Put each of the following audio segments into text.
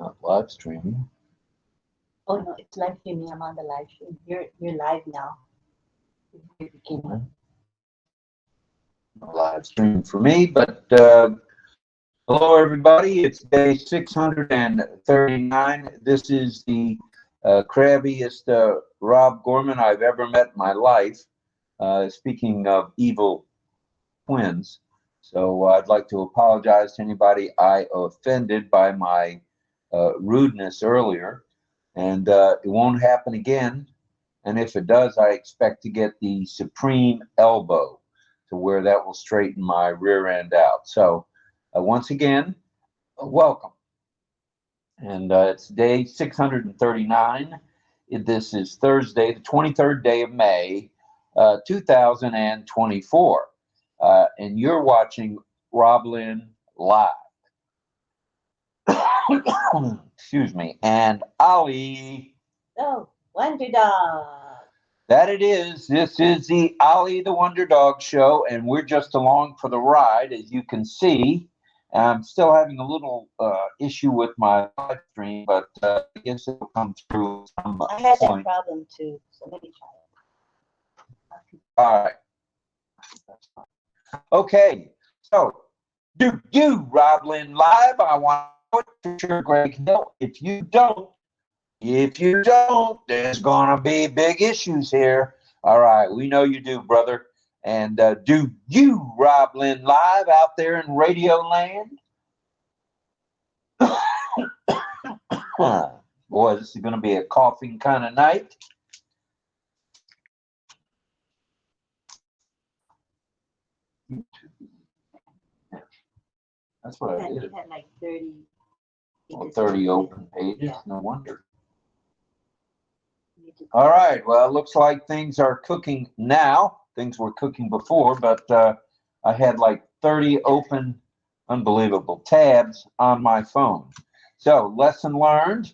Not live streaming. Oh no, it's live streaming. I'm on the live stream. You're live now. You're beginning. Live streaming for me, but hello everybody. It's day 639. This is the crabbiest Rob Gorman I've ever met in my life. Speaking of evil twins, so I'd like to apologize to anybody I offended by my rudeness earlier, and it won't happen again. And if it does, I expect to get the supreme elbow to where that will straighten my rear end out. So once again, welcome. And it's day 639. This is Thursday, the 23rd day of May, 2024. And you're watching RobLynn live. Excuse me. And Ali. Oh, Wonder Dog. That it is. This is the Ali the Wonder Dog show, and we're just along for the ride, as you can see. I'm still having a little issue with my live stream, but I guess it'll come through. I had that problem too, so let me try it. All right. Okay, so do you, RobLynn Live? I want to put your Greg Hill. If you don't, there's gonna be big issues here. All right, we know you do, brother. And do you, RobLynn Live, out there in Radio Land? Boy, this is gonna be a coughing kind of night. That's what I did. Had like 30. 30 open pages. Yeah. No wonder. All right. Well, it looks like things are cooking now. Things were cooking before, but I had like 30 open, unbelievable tabs on my phone. So, lesson learned.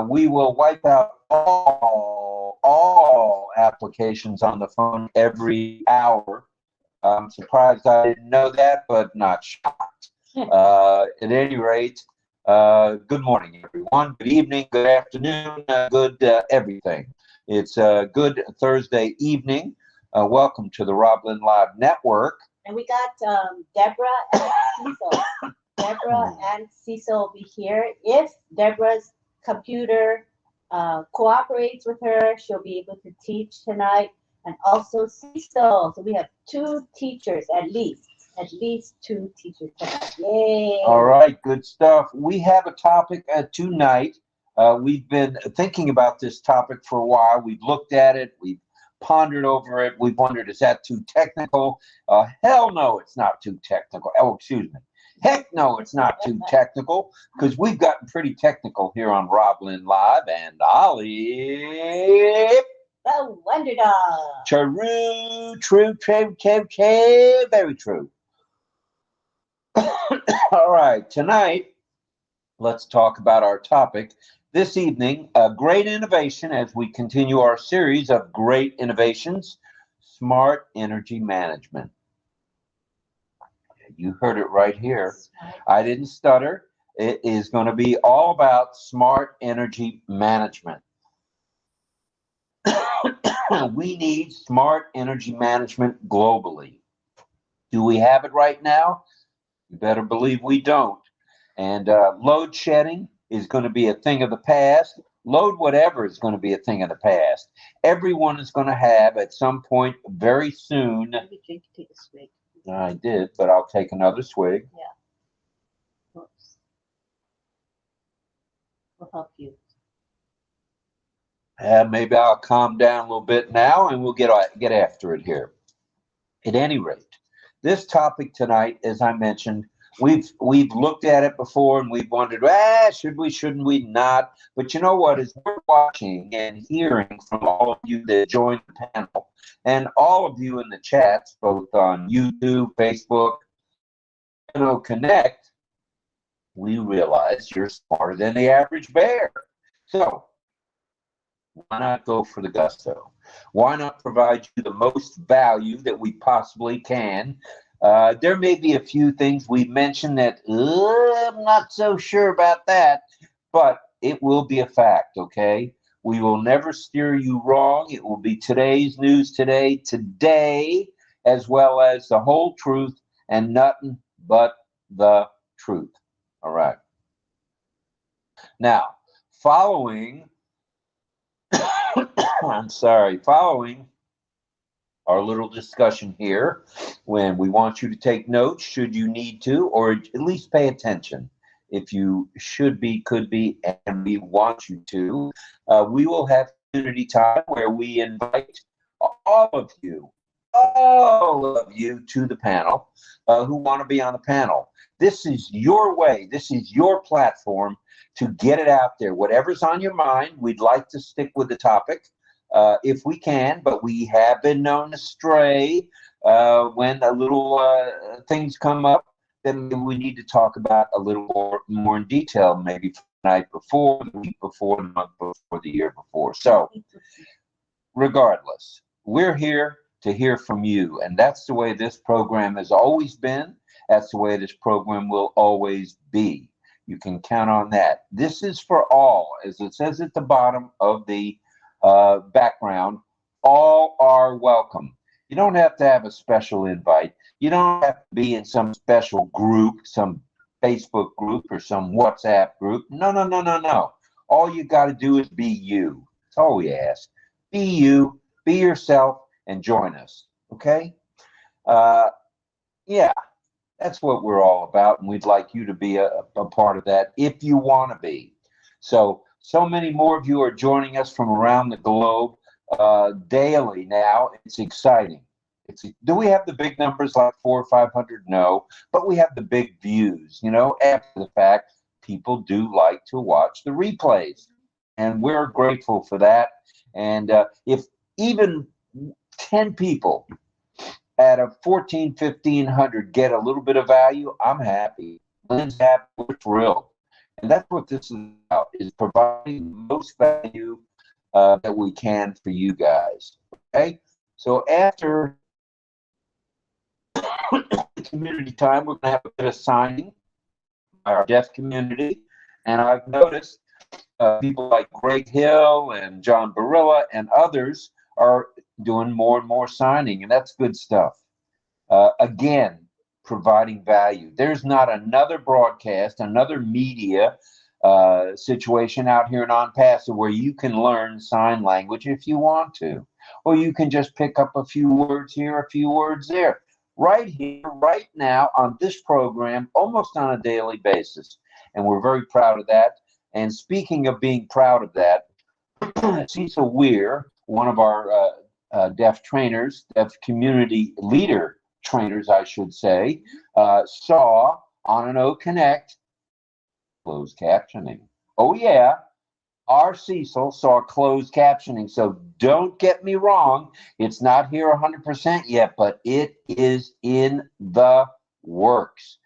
We will wipe out all applications on the phone every hour. I'm surprised I didn't know that, but not shocked. At any rate, good morning, everyone. Good evening, good afternoon, good everything. It's a good Thursday evening. Welcome to the RobLynn Live Network. And we got Deborah and Cecil. Deborah and Cecil will be here. If Deborah's computer cooperates with her, she'll be able to teach tonight. And also Cecil. So we have two teachers at least two teachers tonight. Yay! All right, good stuff. We have a topic tonight. We've been thinking about this topic for a while. We've looked at it. We've pondered over it. We've wondered, is that too technical? Hell no, it's not too technical. Oh, excuse me. Heck no, it's not too technical, because we've gotten pretty technical here on RobLynn Live. And Ali... The Wonder Dog. True, very true. All right, tonight, let's talk about our topic. This evening, a great innovation as we continue our series of great innovations, smart energy management. You heard it right here. I didn't stutter. It is going to be all about smart energy management. We need smart energy management globally. Do we have it right now? You better believe we don't. And load shedding is going to be a thing of the past. Load whatever is going to be a thing of the past. Everyone is going to have at some point very soon. Take a swig. I did, but I'll take another swig. Yeah. Oops. We'll help you. Maybe I'll calm down a little bit now, and we'll get after it here. At any rate, this topic tonight, as I mentioned, we've looked at it before, and we've wondered, should we, shouldn't we not? But you know what? As we're watching and hearing from all of you that joined the panel, and all of you in the chats, both on YouTube, Facebook, and OConnect, we realize you're smarter than the average bear. So why not go for the gusto? Why not provide you the most value that we possibly can? There may be a few things we mentioned that I'm not so sure about that, but it will be a fact, okay? We will never steer you wrong. It will be today's news today, as well as the whole truth and nothing but the truth. All right. Now, following following our little discussion here, when we want you to take notes, should you need to, or at least pay attention. If you should be, could be, and we want you to, we will have community time where we invite all of you, to the panel who want to be on the panel. This is your way. This is your platform to get it out there. Whatever's on your mind, we'd like to stick with the topic if we can, but we have been known to stray when a little things come up. Then we need to talk about a little more in detail, maybe the night before, the week before, the month before, the year before. So regardless, we're here to hear from you. And that's the way this program has always been. That's the way this program will always be. You can count on that. This is for all, as it says at the bottom of the background. All are welcome. You don't have to have a special invite. You don't have to be in some special group, some Facebook group or some WhatsApp group. No, no, no, no, no. All you got to do is be you. That's all we ask. Be you, be yourself, and join us. Okay? Yeah, that's what we're all about, and we'd like you to be a part of that if you want to be. So many more of you are joining us from around the globe daily now. It's exciting. Do we have the big numbers like 400 or 500? No, but we have the big views. You know, after the fact, people do like to watch the replays, and we're grateful for that. And if even 10 people out of 1,500 get a little bit of value, I'm happy. Lynn's happy. We're thrilled. And that's what this is about, is providing the most value that we can for you guys. Okay? So after community time, we're going to have a bit of signing by our deaf community. And I've noticed people like Greg Hill and John Barilla and others are doing more and more signing, and that's good stuff. Again, providing value. There's not another broadcast, another media situation out here in ONPASSIVE where you can learn sign language if you want to, or you can just pick up a few words here, a few words there. Right here, right now, on this program, almost on a daily basis. And we're very proud of that. And speaking of being proud of that, Cecil Weir, one of our deaf trainers, deaf community leader trainers, I should say, saw on an OConnect closed captioning. Oh, yeah. Our Cecil saw closed captioning, so don't get me wrong. It's not here 100% yet, but it is in the works.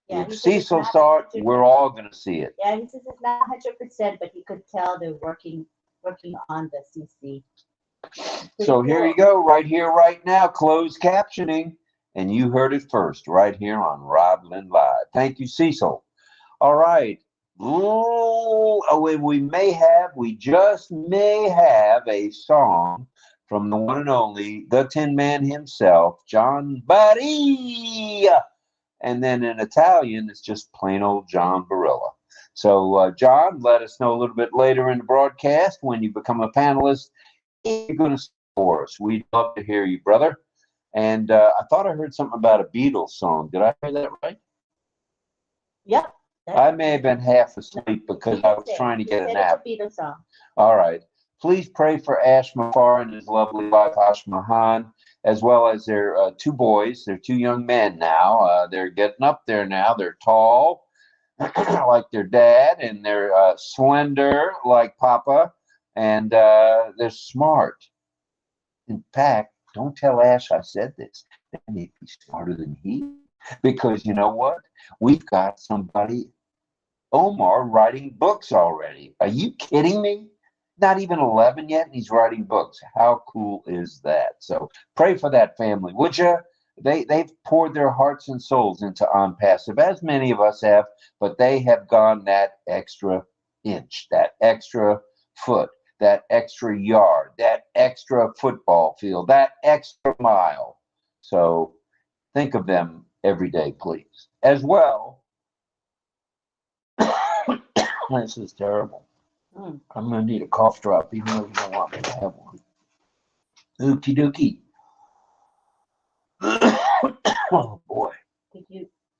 Yeah, if Cecil saw it, we're all going to see it. Yeah, he says it's not 100%, but he could tell they're working on the CC. So here you go, right here, right now, closed captioning. And you heard it first, right here on RobLynn Live. Thank you, Cecil. All right. We just may have a song from the one and only, the Tin Man himself, John Buddy. And then in Italian, it's just plain old John Barilla. So, John, let us know a little bit later in the broadcast when you become a panelist if you're going to sing for us. We'd love to hear you, brother. And I thought I heard something about a Beatles song. Did I hear that right? Yep. I may have been half asleep because I was trying to get a nap. It's a Beatles song. All right. Please pray for Ash Mafar and his lovely wife, Ash Mahan, as well as their two boys. They're two young men now. They're getting up there now. They're tall, like their dad, and they're slender, like Papa, and they're smart. In fact, don't tell Ash I said this. They may be smarter than he. Because you know what? We've got somebody, Omar, writing books already. Are you kidding me? Not even 11 yet, and he's writing books. How cool is that? So pray for that family, would you? They've poured their hearts and souls into ONPASSIVE, as many of us have, but they have gone that extra inch, that extra foot, that extra yard, that extra football field, that extra mile. So think of them every day, please. As well, this is terrible. I'm going to need a cough drop, even though you don't want me to have one. Okie dokie. Oh, boy.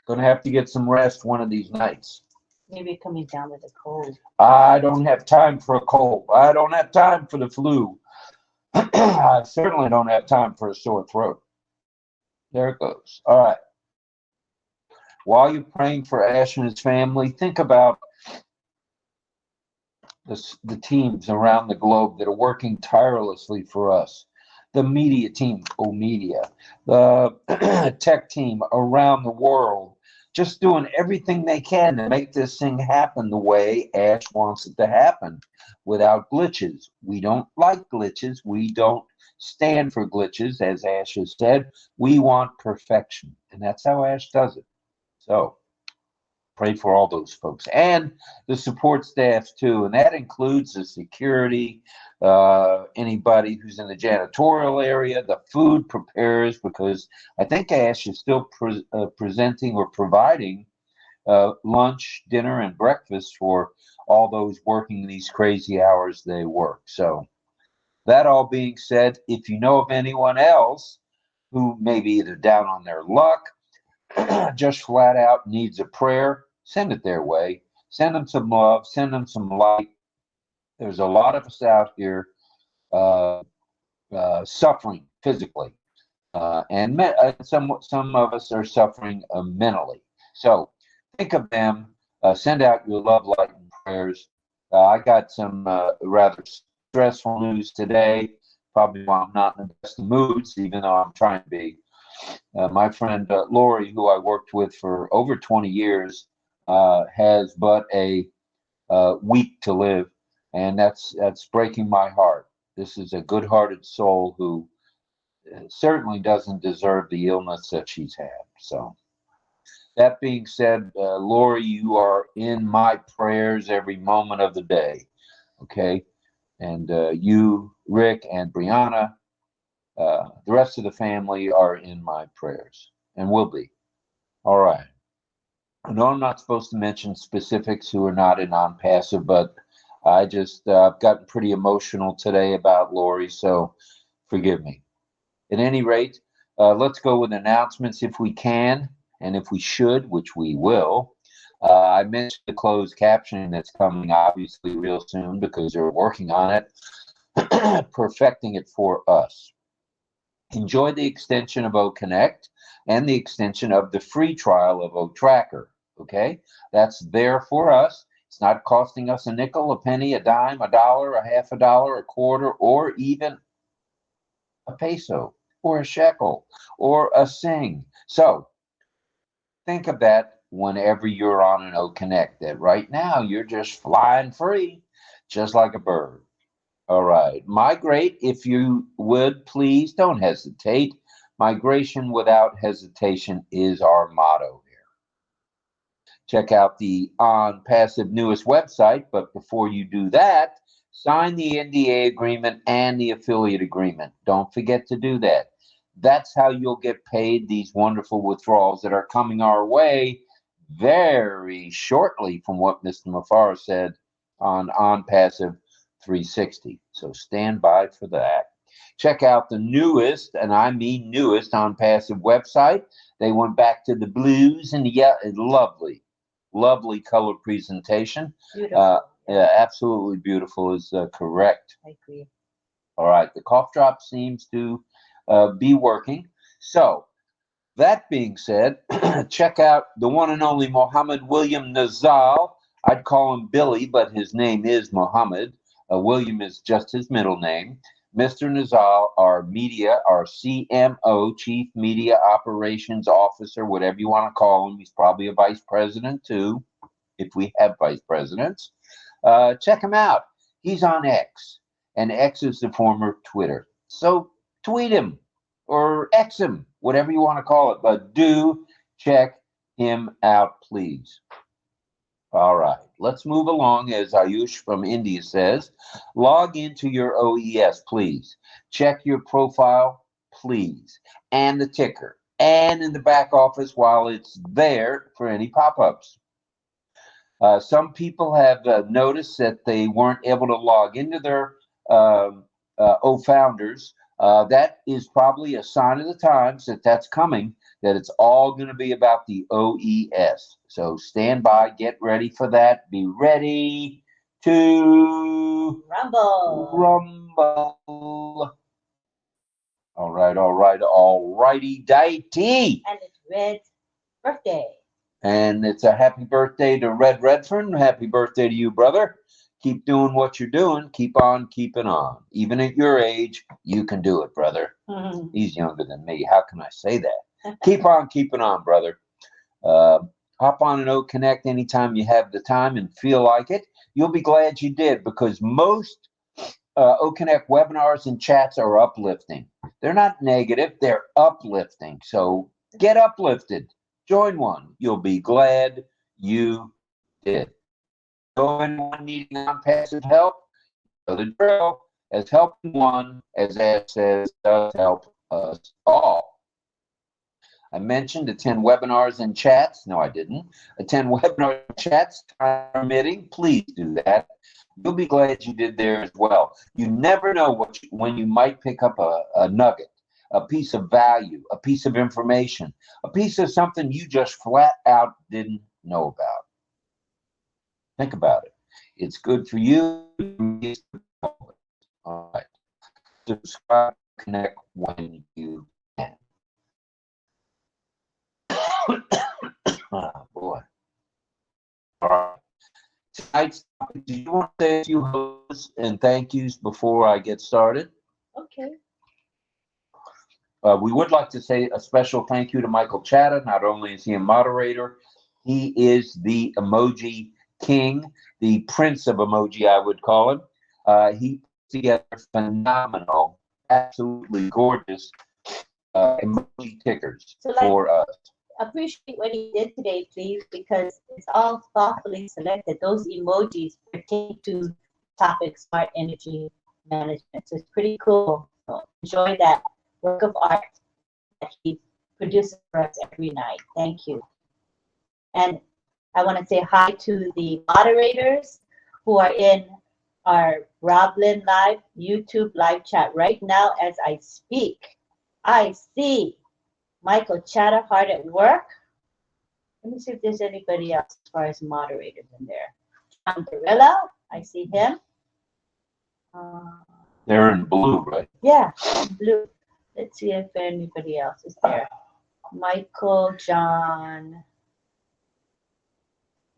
Going to have to get some rest one of these nights. Maybe coming down with a cold. I don't have time for a cold. I don't have time for the flu. I certainly don't have time for a sore throat. There it goes. All right. While you're praying for Ash and his family, think about the teams around the globe that are working tirelessly for us. The media team, media, the tech team around the world, just doing everything they can to make this thing happen the way Ash wants it to happen, without glitches. We don't like glitches. We don't stand for glitches, as Ash has said. We want perfection, and that's how Ash does it. So pray for all those folks and the support staff too, and that includes the security, anybody who's in the janitorial area, the food preparers, because I think Ash is still presenting or providing lunch, dinner, and breakfast for all those working these crazy hours they work. So that all being said, if you know of anyone else who may be either down on their luck, just flat out needs a prayer, send it their way. Send them some love, send them some light. There's a lot of us out here suffering physically, and some of us are suffering mentally. So think of them. Send out your love, light, and prayers. I got some rather stressful news today. Probably why I'm not in the best of moods, even though I'm trying to be. My friend Lori, who I worked with for over 20 years, has but a week to live, and that's breaking my heart. This is a good-hearted soul who certainly doesn't deserve the illness that she's had. So that being said, Lori, you are in my prayers every moment of the day, okay? And you, Rick, and Brianna, the rest of the family are in my prayers and will be. All right. I know I'm not supposed to mention specifics who are not in ONPASSIVE, but I just I've gotten pretty emotional today about Lori, so forgive me. At any rate, let's go with announcements if we can, and if we should, which we will. I mentioned the closed captioning that's coming obviously real soon because they're working on it, perfecting it for us. Enjoy the extension of OConnect and the extension of the free trial of OTracker. Okay, that's there for us. It's not costing us a nickel, a penny, a dime, a dollar, a half a dollar, a quarter, or even a peso, or a shekel, or a sing. So think of that whenever you're on an OConnect. That right now you're just flying free, just like a bird. All right. Migrate, if you would, please don't hesitate. Migration without hesitation is our motto here. Check out the ONPASSIVE newest website, but before you do that, sign the NDA agreement and the affiliate agreement. Don't forget to do that. That's how you'll get paid these wonderful withdrawals that are coming our way very shortly, from what Mr. Mafara said on ONPASSIVE 360. So stand by for that. Check out the newest, and I mean newest, ONPASSIVE website. They went back to the blues and lovely, lovely color presentation. Beautiful. Yeah, absolutely beautiful is correct. I agree. All right, the cough drop seems to be working. So that being said, check out the one and only Mohammed William Nazal. I'd call him Billy, but his name is Mohammed. William is just his middle name. Mr. Nazal, our media, our CMO, Chief Media Operations Officer, whatever you want to call him. He's probably a vice president too, if we have vice presidents. Check him out. He's on X, and X is the former Twitter. So tweet him or X him, whatever you want to call it, but do check him out, please. All right, let's move along. As Ayush from India says, log into your OES, please. Check your profile, please, and the ticker, and in the back office while it's there for any pop-ups. Some people have noticed that they weren't able to log into their O-Founders. That is probably a sign of the times that that's coming, that it's all going to be about the OES. So stand by, get ready for that. Be ready to rumble. All right, all righty, dighty. And it's Red's birthday. And it's a happy birthday to Red Redfern. Happy birthday to you, brother. Keep doing what you're doing. Keep on keeping on. Even at your age, you can do it, brother. He's younger than me. How can I say that? Keep on keeping on, brother. Hop on an OConnect anytime you have the time and feel like it. You'll be glad you did, because most OConnect webinars and chats are uplifting. They're not negative. They're uplifting. So get uplifted. Join one. You'll be glad you did. So anyone needing ONPASSIVE help, know the drill. As helping one, as Ed says, does help us all. I mentioned attend webinars and chats. No, I didn't. Attend webinar chats, time permitting. Please do that. You'll be glad you did there as well. You never know when you might pick up a nugget, a piece of value, a piece of information, a piece of something you just flat out didn't know about. Think about it. It's good for you. All right. Subscribe, connect when you can. Oh, boy. All right. Tonight's topic, do you want to say a few hellos and thank yous before I get started? Okay. We would like to say a special thank you to Michael Chatta. Not only is he a moderator, he is the emoji king, the prince of emoji, I would call him. He put together phenomenal, absolutely gorgeous emoji tickers for us. Appreciate what he did today, please, because it's all thoughtfully selected. Those emojis pertain to topic smart energy management. So it's pretty cool. So enjoy that work of art that he produces for us every night. Thank you. And I want to say hi to the moderators who are in our RobLynn Live YouTube live chat right now as I speak. I see Michael Chatter hard at work. Let me see if there's anybody else as far as moderators in there. John Gorilla, I see him. They're in blue, right? Yeah, blue. Let's see if anybody else is there. Michael, John.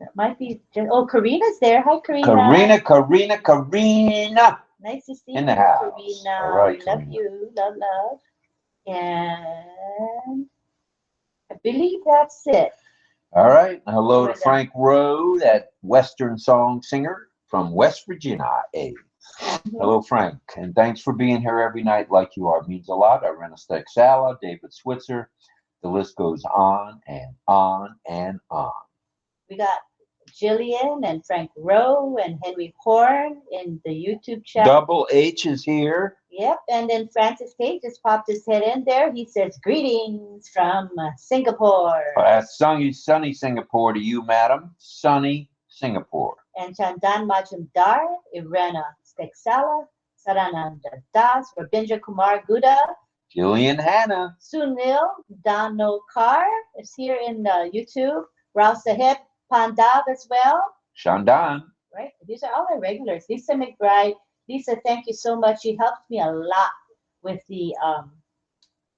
That might be. Oh, Karina's there. Hi, Karina. Karina. Nice to see in you, the house. Karina. All right, We love Karina. you. Love. And I believe that's it. All right. Hello to Frank Rowe, that Western song singer from West Virginia. Hello, Frank. And thanks for being here every night like you are. It means a lot. Irena Sala, David Switzer. The list goes on and on and on. We got Jillian and Frank Rowe and Henry Horn in the YouTube chat. Double H is here. Yep, and then Francis K just popped his head in there. He says, greetings from Singapore. Sunny Singapore to you, madam. Sunny Singapore. And Chandan Majumdar, Irena Steksala, Sarananda Das, Rabindra Kumar Guda. Jillian Hanna. Sunil Danokar is here in YouTube. Rao Sahib Pandav as well. Shandan. Right, these are all our regulars. Lisa McBride. Lisa, thank you so much. She helps me a lot with the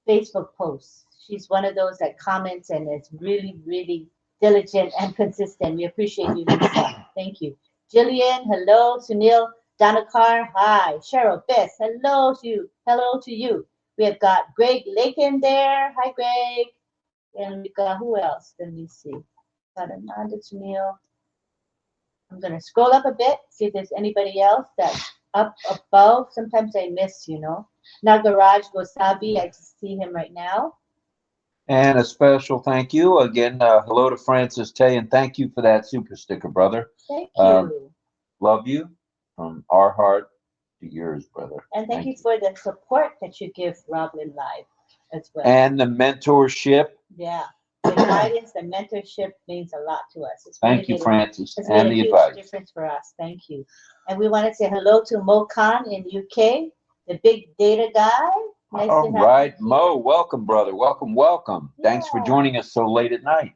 Facebook posts. She's one of those that comments and is really, really diligent and consistent. We appreciate you, Lisa. Thank you. Jillian, hello. Sunil Danakar, hi. Cheryl Bess, hello to you. We have got Greg Lakin there. Hi, Greg. And we got who else? Let me see. Got Ananda Sunil. I'm going to scroll up a bit, see if there's anybody else that's up above. Sometimes I miss, Nagaraj Gosabi, I just see him right now. And a special thank you again. Hello to Francis Tay, and thank you for that super sticker, brother. Thank you. Love you from our heart to yours, brother. And thank you for the support that you give RobLynn Live as well. And the mentorship. Yeah. The guidance, the mentorship means a lot to us. It's Thank you, Francis, it's and made a the huge advice. difference for us. Thank you. And we want to say hello to Mo Khan in UK, the big data guy. Nice All to have right, you Mo, welcome, brother. Welcome, welcome. Thanks for Yeah. joining us so late at night.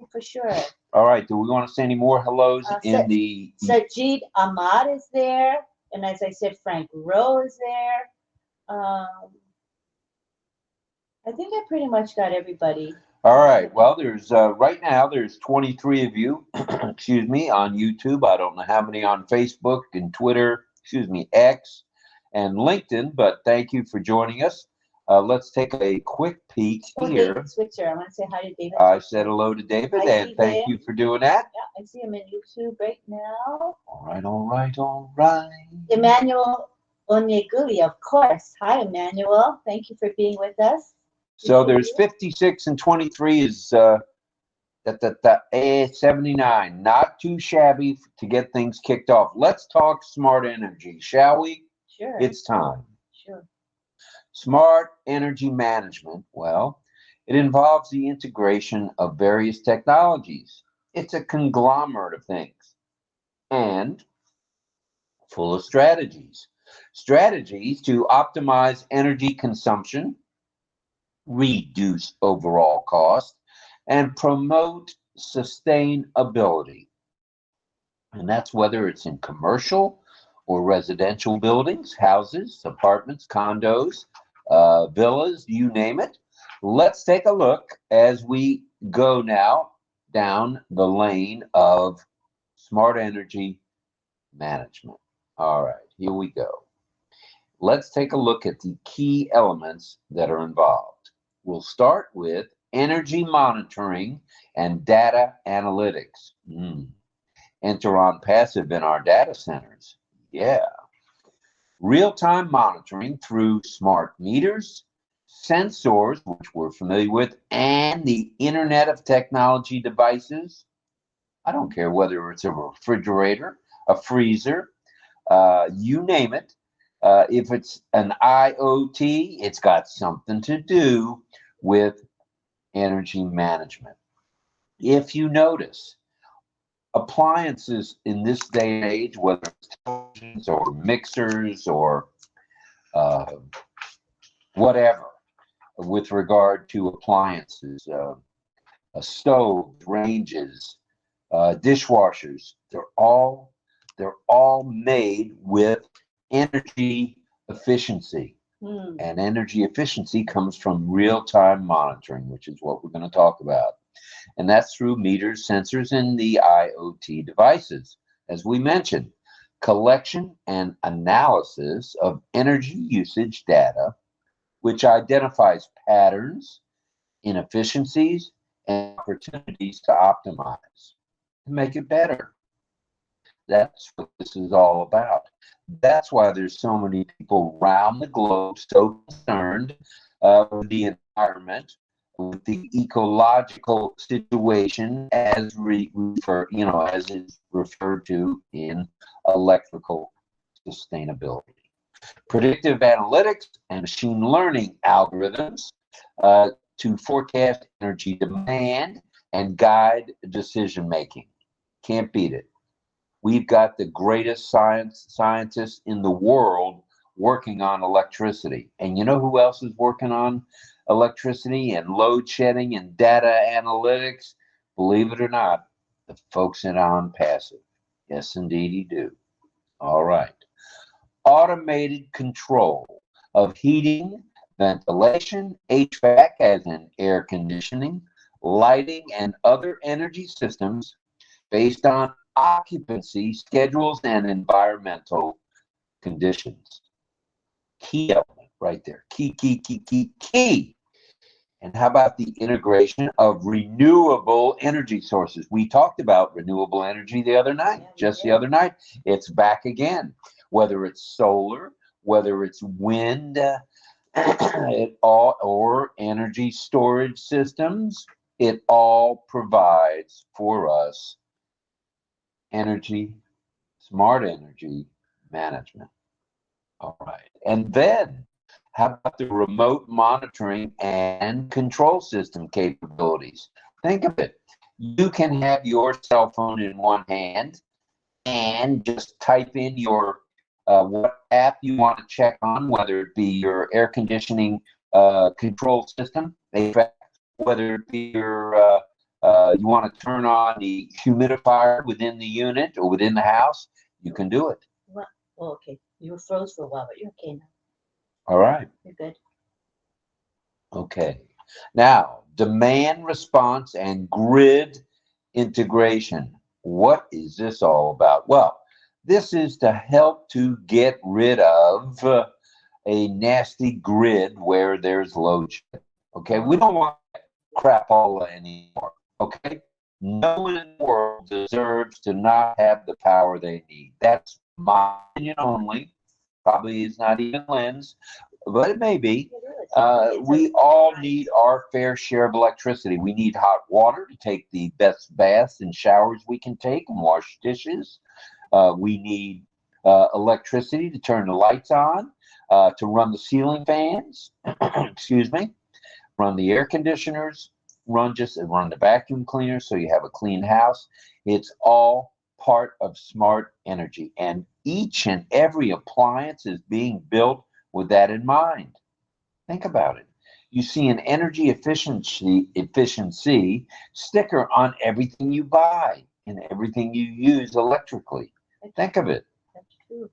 here. For sure. All right, do we want to say any more hellos in the... Sajid Ahmad is there. And as I said, Frank Rowe is there. I think I pretty much got everybody. All right. Well, there's right now there's 23 of you, excuse me, on YouTube. I don't know how many on Facebook and Twitter, excuse me, X and LinkedIn, but thank you for joining us. Let's take a quick peek here. David Switzer. I want to say hi to David. I said hello to David, and thank you for doing that. Yeah, I see him in YouTube right now. All right, all right, all right. Emmanuel Onyeguli, of course. Hi, Emmanuel. Thank you for being with us. So there's 56 and 23 is 79. Not too shabby to get things kicked off. Let's talk smart energy, shall we? Sure. It's time. Sure. Smart energy management, well, it involves the integration of various technologies. It's a conglomerate of things and full of strategies. Strategies to optimize energy consumption, reduce overall cost, and promote sustainability. And that's whether it's in commercial or residential buildings, houses, apartments, condos, villas, you name it. Let's take a look as we go now down the lane of smart energy management. All right, here we go. Let's take a look at the key elements that are involved. We'll start with energy monitoring and data analytics. Enter ONPASSIVE in our data centers. Yeah. Real-time monitoring through smart meters, sensors, which we're familiar with, and the Internet of Technology devices. I don't care whether it's a refrigerator, a freezer, you name it. If it's an IoT, it's got something to do with energy management. If you notice, appliances in this day and age, whether it's televisions or mixers or whatever, with regard to appliances, stoves, ranges, dishwashers, they're all made with energy efficiency. And energy efficiency comes from real-time monitoring, which is what we're going to talk about. And that's through meters, sensors, and the IoT devices. As we mentioned, collection and analysis of energy usage data, which identifies patterns, inefficiencies, and opportunities to optimize, to make it better. That's what this is all about. That's why there's so many people around the globe so concerned with the environment, with the ecological situation, as as is referred to in electrical sustainability. Predictive analytics and machine learning algorithms to forecast energy demand and guide decision making. Can't beat it. We've got the greatest scientists in the world working on electricity. And you know who else is working on electricity and load shedding and data analytics? Believe it or not, the folks in ONPASSIVE. Yes, indeed, you do. All right. Automated control of heating, ventilation, HVAC, as in air conditioning, lighting, and other energy systems based on occupancy schedules and environmental conditions. Key element right there. Key. And how about the integration of renewable energy sources? We talked about renewable energy the other night, the other night. It's back again. Whether it's solar, whether it's wind, It all, or energy storage systems, it all provides for us energy, smart energy management. All right. And then how about the remote monitoring and control system capabilities? Think of it. You can have your cell phone in one hand and just type in your what app you want to check on, whether it be your air conditioning control system, HVAC, whether it be your you want to turn on the humidifier within the unit or within the house, you can do it. What? Oh, okay. You were froze for a while, but you're okay now. All right. You're good. Okay. Now, demand response and grid integration. What is this all about? Well, this is to help to get rid of a nasty grid where there's load shedding. Okay, we don't want crapola anymore. Okay, no one in the world deserves to not have the power they need. That's my opinion only. Probably is not even Lynn's, but it may be. We all need our fair share of electricity. We need hot water to take the best baths and showers we can take and wash dishes. We need electricity to turn the lights on, to run the ceiling fans, excuse me, run the air conditioners, run the vacuum cleaner so you have a clean house. It's all part of smart energy, and each and every appliance is being built with that in mind. Think about it. You see an energy efficiency sticker on everything you buy and everything you use electrically. Think of it. That's true.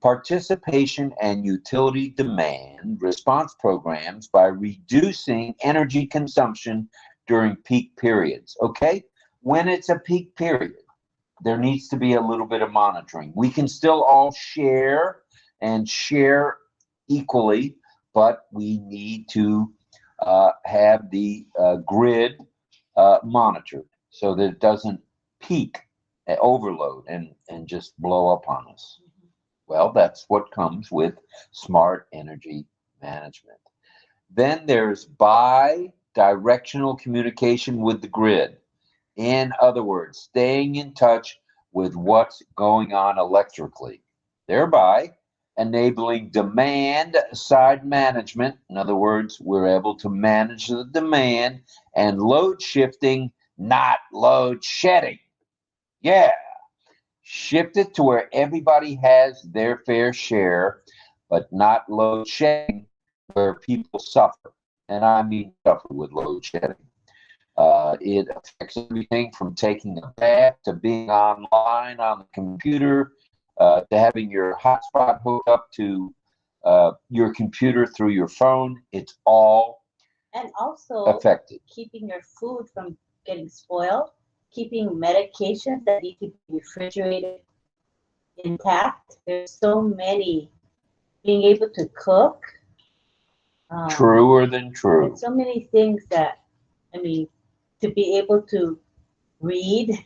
Participation and utility demand response programs by reducing energy consumption during peak periods. Okay? When it's a peak period, there needs to be a little bit of monitoring. We can still all share and share equally, but we need to have the grid monitored so that it doesn't peak, overload, and just blow up on us. Well, that's what comes with smart energy management. Then there's bi-directional communication with the grid. In other words, staying in touch with what's going on electrically, thereby enabling demand side management. In other words, we're able to manage the demand and load shifting, not load shedding. Yeah, shift it to where everybody has their fair share, but not load shedding where people suffer. And I mean suffer with load shedding. It affects everything from taking a bath to being online on the computer, to having your hotspot hooked up to your computer through your phone. It's all And also affected. keeping your food from getting spoiled, keeping medications that need to be refrigerated intact. There's so many. Being able to cook. Truer than true. There's so many things that, I mean, to be able to read.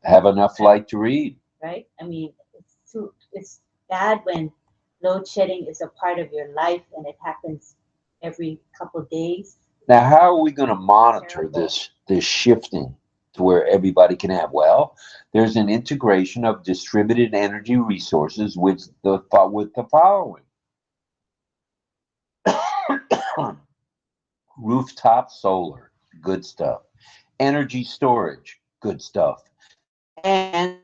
Have enough light to read. Right? I mean, it's bad when load shedding is a part of your life and it happens every couple of days. Now, how are we going to monitor this shifting to where everybody can have? Well, there's an integration of distributed energy resources with the following. Rooftop solar, good stuff. Energy storage, good stuff. And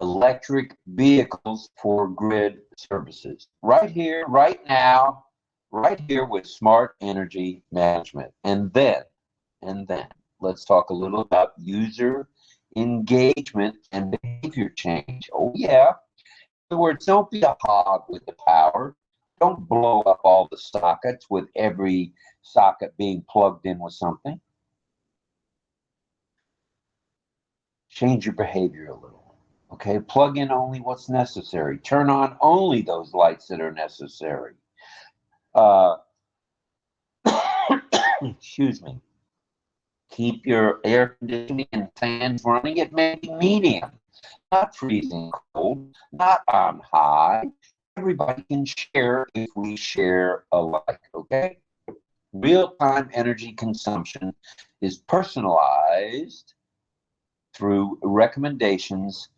electric vehicles for grid services. Right here, right now, right here with smart energy management. And then, let's talk a little about user engagement and behavior change. Oh, yeah. In other words, don't be a hog with the power. Don't blow up all the sockets with every socket being plugged in with something. Change your behavior a little. Okay, plug in only what's necessary. Turn on only those lights that are necessary. Excuse me. Keep your air conditioning and fans running at maybe medium, not freezing cold, not on high. everybody can share if we share alike, okay? Real-time energy consumption is personalized through recommendations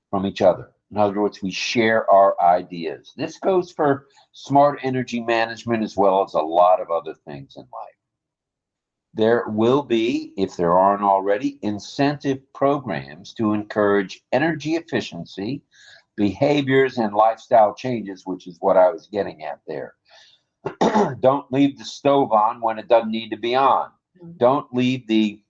from each other. In other words, we share our ideas. This goes for smart energy management as well as a lot of other things in life. There will be, if there aren't already, incentive programs to encourage energy efficiency, behaviors, and lifestyle changes, which is what I was getting at there. Don't leave the stove on when it doesn't need to be on. Don't leave the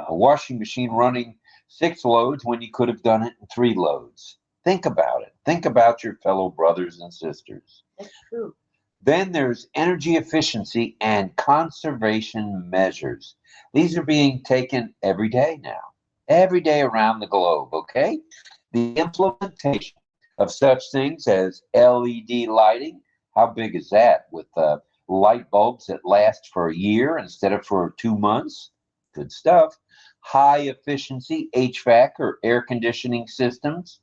washing machine running 6 loads when you could have done it in 3 loads. Think about it. Think about your fellow brothers and sisters. That's true. Then there's energy efficiency and conservation measures. These are being taken every day now, every day around the globe, okay? The implementation of such things as LED lighting, how big is that? With light bulbs that last for a year instead of for 2 months. Good stuff. High efficiency HVAC or air conditioning systems.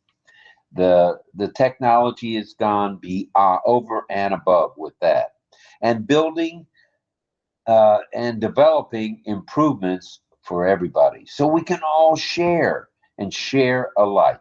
The technology has gone over and above with that. And building and developing improvements for everybody so we can all share and share alike.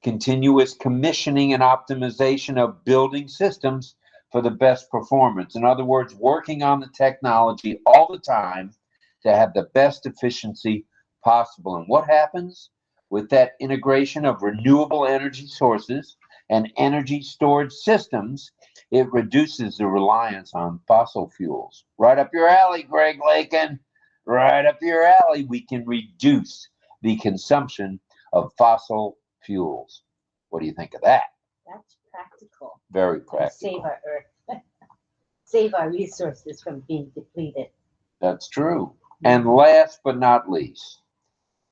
Continuous commissioning and optimization of building systems for the best performance. In other words, working on the technology all the time to have the best efficiency possible. And what happens with that integration of renewable energy sources and energy storage systems? It reduces the reliance on fossil fuels. Right up your alley, Greg Lakin. Right up your alley. We can reduce the consumption of fossil fuels. What do you think of that? That's practical. Very practical. Save our earth. Save our resources from being depleted. That's true. And last but not least,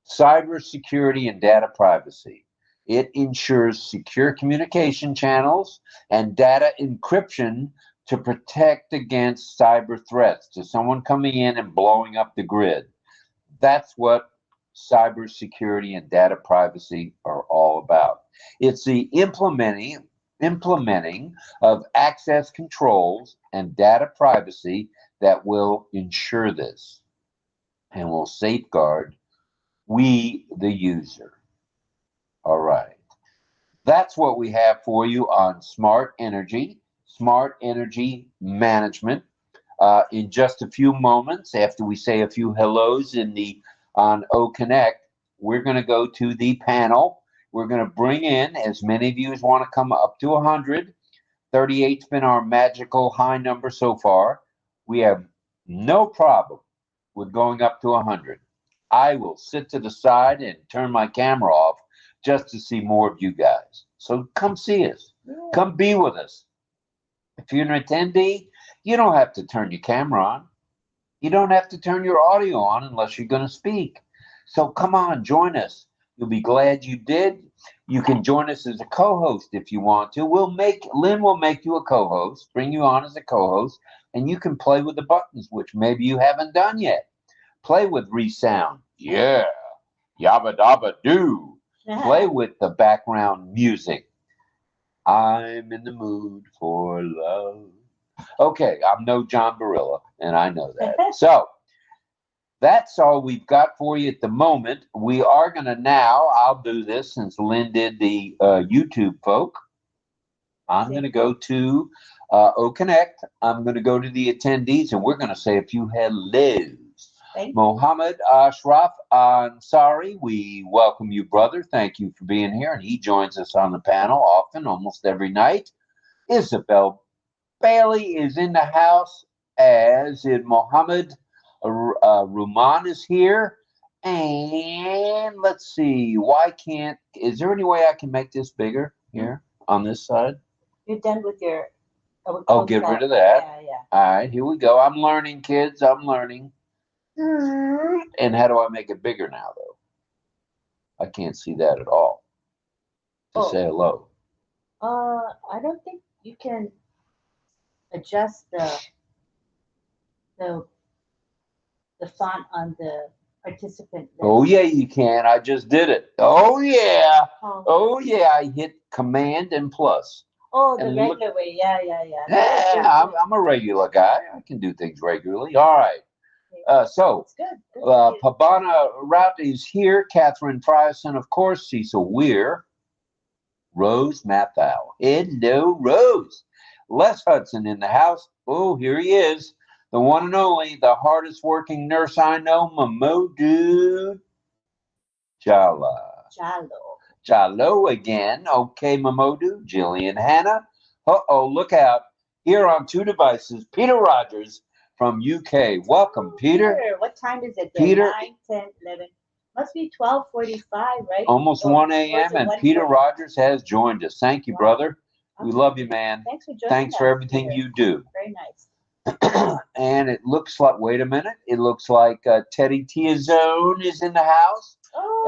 cybersecurity and data privacy. It ensures secure communication channels and data encryption to protect against cyber threats, to someone coming in and blowing up the grid. That's what cybersecurity and data privacy are all about. It's the implementing of access controls and data privacy that will ensure this and will safeguard we, the user. All right. That's what we have for you on smart energy management. In just a few moments, after we say a few hellos on OConnect, we're going to go to the panel. We're going to bring in as many of you as want to come up to 100. 38's been our magical high number so far. We have no problem with going up to 100. I will sit to the side and turn my camera off just to see more of you guys. So come see us. Come be with us. If you're an attendee, you don't have to turn your camera on. You don't have to turn your audio on unless you're going to speak. So come on, join us. You'll be glad you did. You can join us as a co-host if you want to. Lynn will make you a co-host, bring you on as a co-host, and you can play with the buttons, which maybe you haven't done yet. Play with resound. Yeah. Yabba dabba doo. Play with the background music. I'm in the mood for love. Okay, I'm no John Barilla, and I know that. So that's all we've got for you at the moment. We are going to now, I'll do this since Lynn did the YouTube folk. I'm going to go to OConnect. I'm going to go to the attendees, and we're going to say a few hellos. Mohammed Ashraf Ansari, we welcome you, brother. Thank you for being here. And he joins us on the panel often, almost every night. Isabel Bailey is in the house, as in Mohammed. Ruman is here. And let's see, is there any way I can make this bigger here on this side? You're done with your... get rid of that. Yeah. All right, here we go. I'm learning, kids. I'm learning. And how do I make it bigger now, though? I can't see that at all. Say hello. I don't think you can adjust the font on the participant list. Oh yeah, you can. I just did it. Oh yeah. I hit Command and plus. Oh, the And look- regular way. Yeah. Yeah, I'm a regular guy. I can do things regularly. All right. So It's good. Good for you. Pabana Rout is here. Catherine Frierson, of course. Cecil Weir. Rose Mathau. Hello, Rose. Les Hudson in the house. Oh, here he is. The one and only, the hardest working nurse I know, Mamodu Jala. Jalo. Jalo again. Okay, Mamodu. Jillian Hanna. Uh-oh, look out. Here on two devices, Peter Rogers from UK. Welcome, Peter. What time is it there? Peter. 9, 10, 11. Must be 12:45, right? Almost Or- 1 or is a.m. it and 1:40? Peter Rogers has joined us. Thank you, Wow. brother. We Okay. love you, man. Thanks for joining Thanks for us, everything Peter. you do. Very nice. And it looks like, wait a minute, it looks like Teddy Tiazone is in the house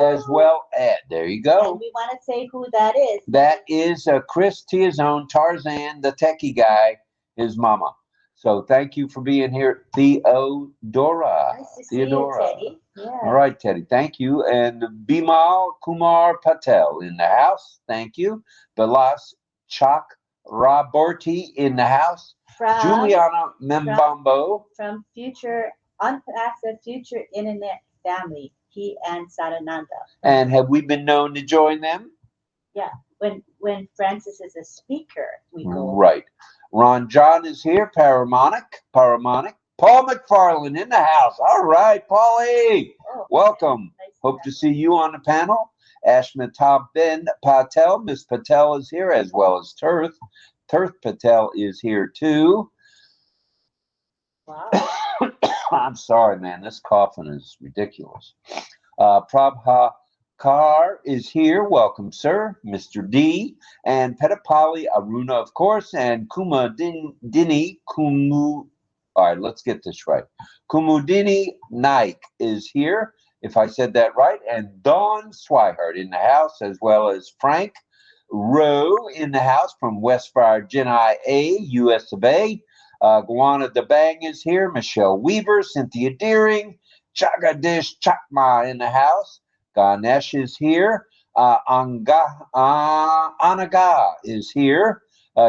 as well. There you And go. we want to say who that is. That is Chris Tiazone, Tarzan, the techie guy, his mama. So thank you for being here, Theodora. Nice to see Theodora. you, Teddy. Yeah. All right, Teddy, thank you. And Bimal Kumar Patel in the house, thank you. Vilas Chakraborty in the house. From, Juliana Membambo. from Future Unpassive Future Internet Family, he and Sadananda. And have we been known to join them? Yeah. When Francis is a speaker, we go. Right. Ron John is here. Paramonic. Paul McFarland in the house. All right, Paulie. Oh, Welcome. nice Hope to to see you on the panel. Ashmitab Ben Patel. Miss Patel is here as well as Tirth. Tirth Patel is here too. Wow. I'm sorry, man. This coughing is ridiculous. Prabha Kar is here. Welcome, sir. Mr. D. And Petapali Aruna, of course. And Kumudini Kumu. All right, let's get this right. Kumudini Naik is here, if I said that right. And Dawn Swihart in the house, as well as Frank Rowe in the house from Westfire Genai A, US of A. Guana DeBang is here. Michelle Weaver, Cynthia Deering, Jagadish Chakma in the house. Ganesh is here. Anaga is here.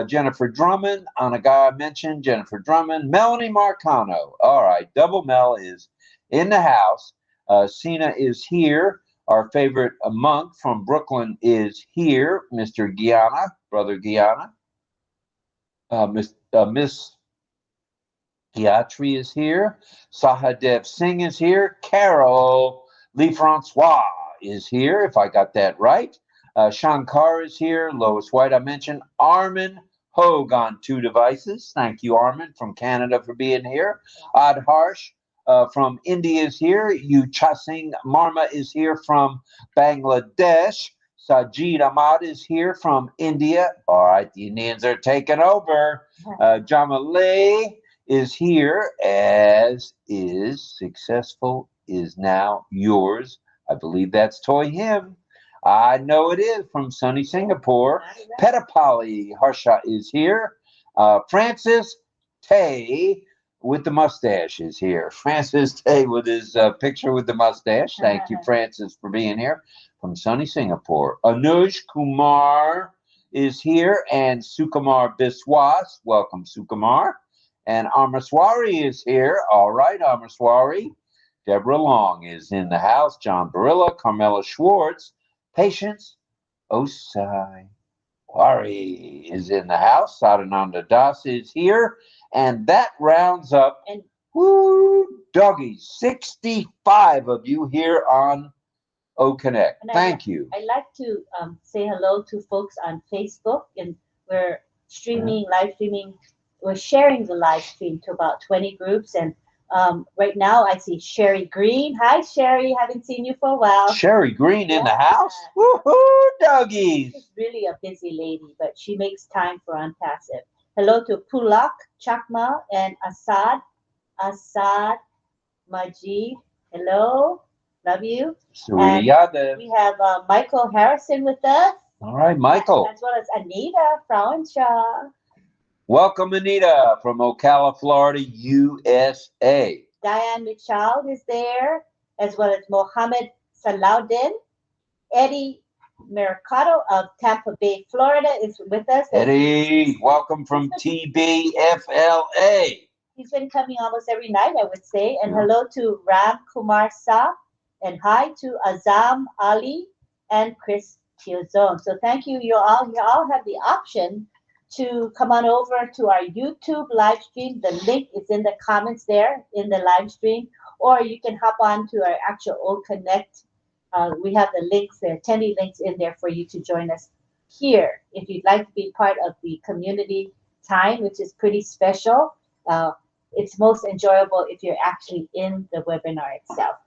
Jennifer Drummond. Anaga I mentioned. Jennifer Drummond. Melanie Marcano. All right. Double Mel is in the house. Sina is here. Our favorite monk from Brooklyn is here. Mr. Gianna. Brother Gianna. Miss Gayatri is here. Sahadev Singh is here. Carol Lee Francois is here, if I got that right. Shankar is here. Lois White, I mentioned. Armin Hogue on two devices. Thank you, Armin, from Canada for being here. Adharsh from India is here. Yucha Singh Marma is here from Bangladesh. Sajid Ahmad is here from India. All right, the Indians are taking over. Jamale is here, as is Successful is now yours. I believe that's Toy Him. I know it is from sunny Singapore. Petapali Harsha is here. Francis Tay with the mustache is here. Francis Tay with his picture with the mustache. Thank you, Francis, for being here from sunny Singapore. Anuj Kumar is here, and Sukumar Biswas. Welcome, Sukumar. And Amerswari is here. All right, Amerswari. Deborah Long is in the house. John Barilla, Carmela Schwartz. Patience Osai Wari is in the house. Sadananda Das is here. And that rounds up, And woo, doggies, 65 of you here on OConnect. And Thank you. I'd like to say hello to folks on Facebook, and we're streaming, live streaming. We're sharing the live stream to about 20 groups, and right now I see Sherry Green. Hi, Sherry. Haven't seen you for a while. Sherry Green in the Yeah. house. Woohoo, doggies. She's really a busy lady, but she makes time for Unpassive. Hello to Pulak, Chakma, and Asad Majid. Hello. Love you. Suriyada. We have Michael Harrison with us. All right, Michael. As well as Anita Frauenshaw. Welcome, Anita, from Ocala, Florida, USA. Diane McChild is there, as well as Mohammed Salahuddin, Eddie Mercado of Tampa Bay, Florida is with us. Eddie, welcome from TBFLA. He's been coming almost every night, I would say. And Yeah. hello to Ram Kumar Sa. And hi to Azam Ali and Chris Tiozone. So thank you. You all have the option to come on over to our YouTube live stream. The link is in the comments there in the live stream. Or you can hop on to our actual OConnect. We have the links, the attendee links in there for you to join us here. If you'd like to be part of the community time, which is pretty special, it's most enjoyable if you're actually in the webinar itself.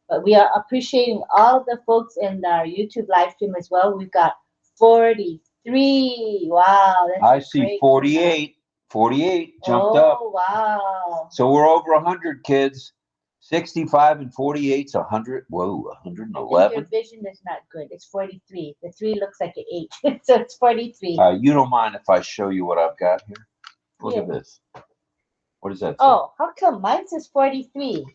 But we are appreciating all of the folks in our YouTube live stream as well. We've got 43. Wow. That's I see great 48. 48 jumped up. Oh, wow. So we're over 100 kids. 65 and 48 is 100. Whoa, I think 111. your vision is not good. It's 43. The 3 looks like an 8. So it's 43. You don't mind if I show you what I've got here? Look at this. What does that say? Oh, how come mine says 43?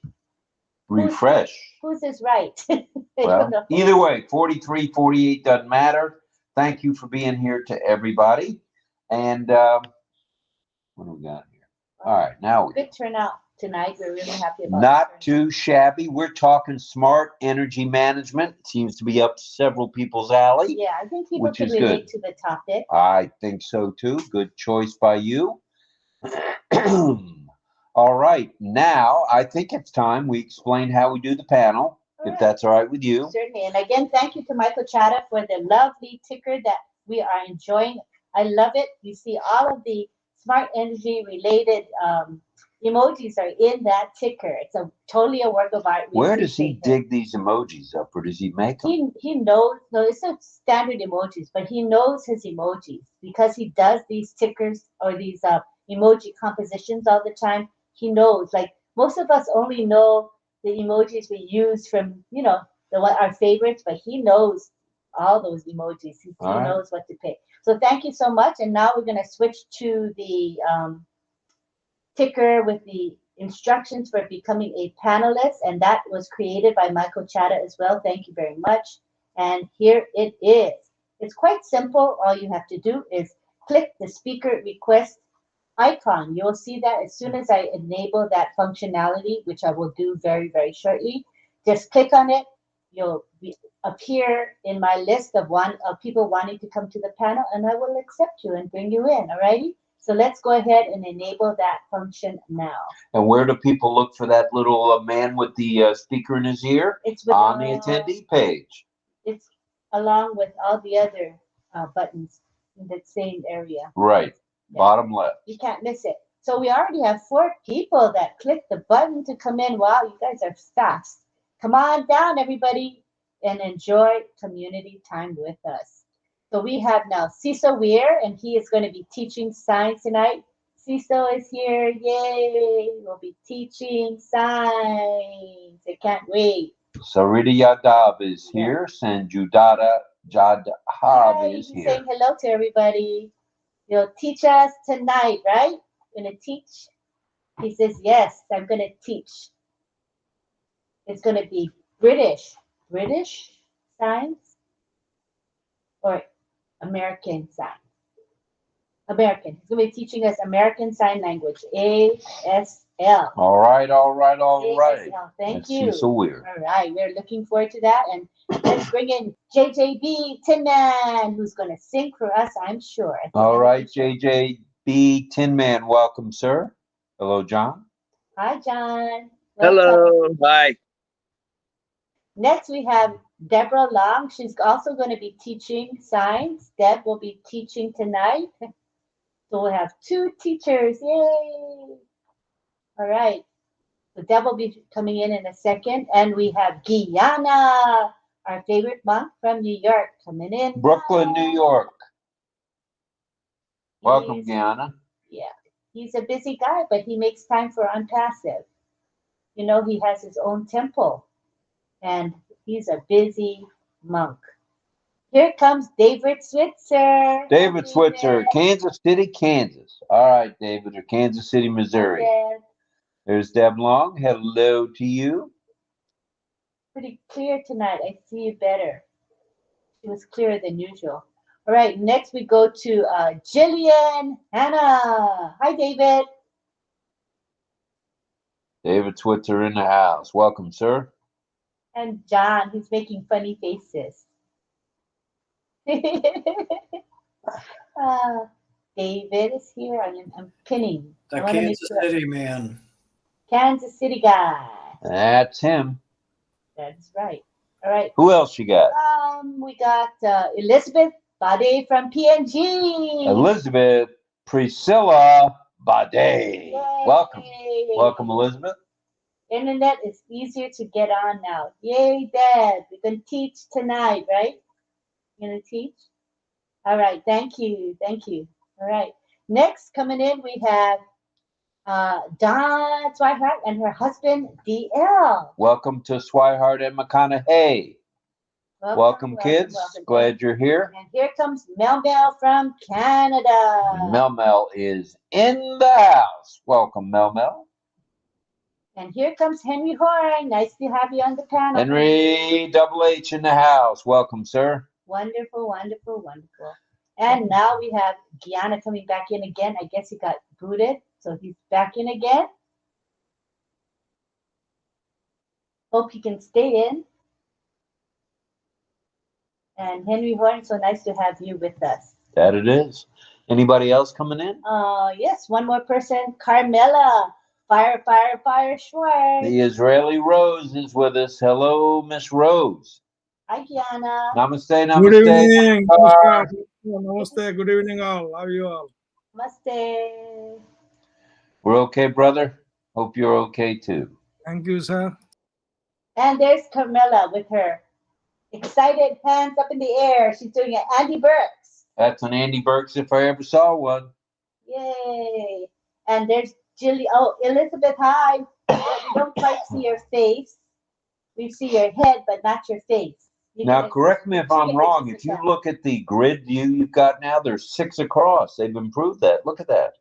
Refresh. Whose is right? I Well, don't know. either way, 43, 48 doesn't matter. Thank you for being here to everybody. And what do we got here? All right, now we Good turnout tonight. We're really happy about not it. too shabby. We're talking smart energy management. It seems to be up several people's alley. Yeah, I think people Which can is relate good. to the topic. I think so too. Good choice by you. All right, now I think it's time we explain how we do the panel, if that's all right with you. Certainly. And again, thank you to Michael Chata for the lovely ticker that we are enjoying. I love it. You see all of the smart energy related emojis are in that ticker. It's totally a work of art. We Where does he appreciate it. dig these emojis up, or does he make them? He knows, no, it's not standard emojis, but he knows his emojis because he does these tickers or these emoji compositions all the time. He knows, like most of us only know the emojis we use from, our favorites, but he knows all those emojis. He All right. knows what to pick. So thank you so much. And now we're going to switch to the ticker with the instructions for becoming a panelist, and that was created by Michael Chata as well. Thank you very much. And here it is. It's quite simple. All you have to do is click the speaker request icon. You'll see that as soon as I enable that functionality, which I will do very, very shortly. Just click on it. You'll appear in my list of people wanting to come to the panel, and I will accept you and bring you in. Alrighty? So let's go ahead and enable that function now. And where do people look for that little man with the speaker in his ear? It's on the attendee page. It's along with all the other buttons in that same area. Right. Yeah. Bottom left. You can't miss it. So we already have 4 people that clicked the button to come in. Wow, you guys are fast. Come on down, everybody, and enjoy community time with us. So we have now Cecil Weir, and he is going to be teaching science tonight. Cecil is here. Yay! We'll be teaching science. I can't wait. Sarita Yadav is here. Sanjudata Jadhav is here. Saying hello to everybody. You'll teach us tonight, right? Gonna teach? He says, yes, I'm gonna teach. It's gonna be British science or American science? American. He's gonna be teaching us American Sign Language, ASL. All right. ASL. Thank That's you. Cecil Weir. All right, we're looking forward to that. And let's bring in JJB Tin Man, who's going to sing for us, I'm sure. All right, JJB Tin Man, welcome, sir. Hello, John. Hi, John. Hello. Hi. Next, we have Deborah Long. She's also going to be teaching science. Deb will be teaching tonight. So we'll have 2 teachers. Yay! All right. So Deb will be coming in a second. And we have Guyana, our favorite monk from New York, coming in. Brooklyn, New York. Welcome, Guyana. Yeah. He's a busy guy, but he makes time for ONPASSIVE. You know, he has his own temple. And he's a busy monk. Here comes David Switzer. David Switzer, Kansas City, Kansas. All right, David, or Kansas City, Missouri. Yes. There's Deb Long. Hello to you. Pretty clear tonight. I see you better. She was clearer than usual. All right, next we go to Jillian Hannah. Hi, David. David Switzer in the house. Welcome, sir. And John, he's making funny faces. uh, David is here. I'm pinning. The Kansas City man. Kansas City guy. That's him. That's right. All right. Who else you got? We got Elizabeth Bade from PNG. Elizabeth Priscilla Bade. Yay. Welcome. Welcome, Elizabeth. Internet is easier to get on now. Yay, Dad. We're going to teach tonight, right? You're going to teach? All right. Thank you. Thank you. All right. Next, coming in, we have Dawn Swihart and her husband, DL. Welcome to Swihart and McConaughey. Welcome, kids. welcome. Glad you're here. And here comes Mel Mel from Canada. Mel Mel is in the house. Welcome, Mel Mel. And here comes Henry Horn. Nice to have you on the panel. Henry Double H in the house. Welcome, sir. Wonderful, wonderful, wonderful. And now we have Gianna coming back in again. I guess he got booted, so he's back in again. Hope he can stay in. And Henry Horn, so nice to have you with us. That it is. Anybody else coming in? Yes, one more person. Carmela. Fire, fire, fire, Schwartz. The Israeli Rose is with us. Hello, Miss Rose. Hi, Gianna. Namaste, namaste. Good evening. Namaskar. Namaste. Good evening, all. How are you all? Namaste. We're okay, brother. Hope you're okay too. Thank you, sir. And there's Carmela with her excited hands up in the air. She's doing an Andy Burks. That's an Andy Burks if I ever saw one. Yay. And there's Jilly. Oh, Elizabeth, hi. We don't quite see your face. We see your head, but not your face. Now, correct me if I'm wrong. If you look at the grid view you've got now, there's 6 across. They've improved that. Look at that.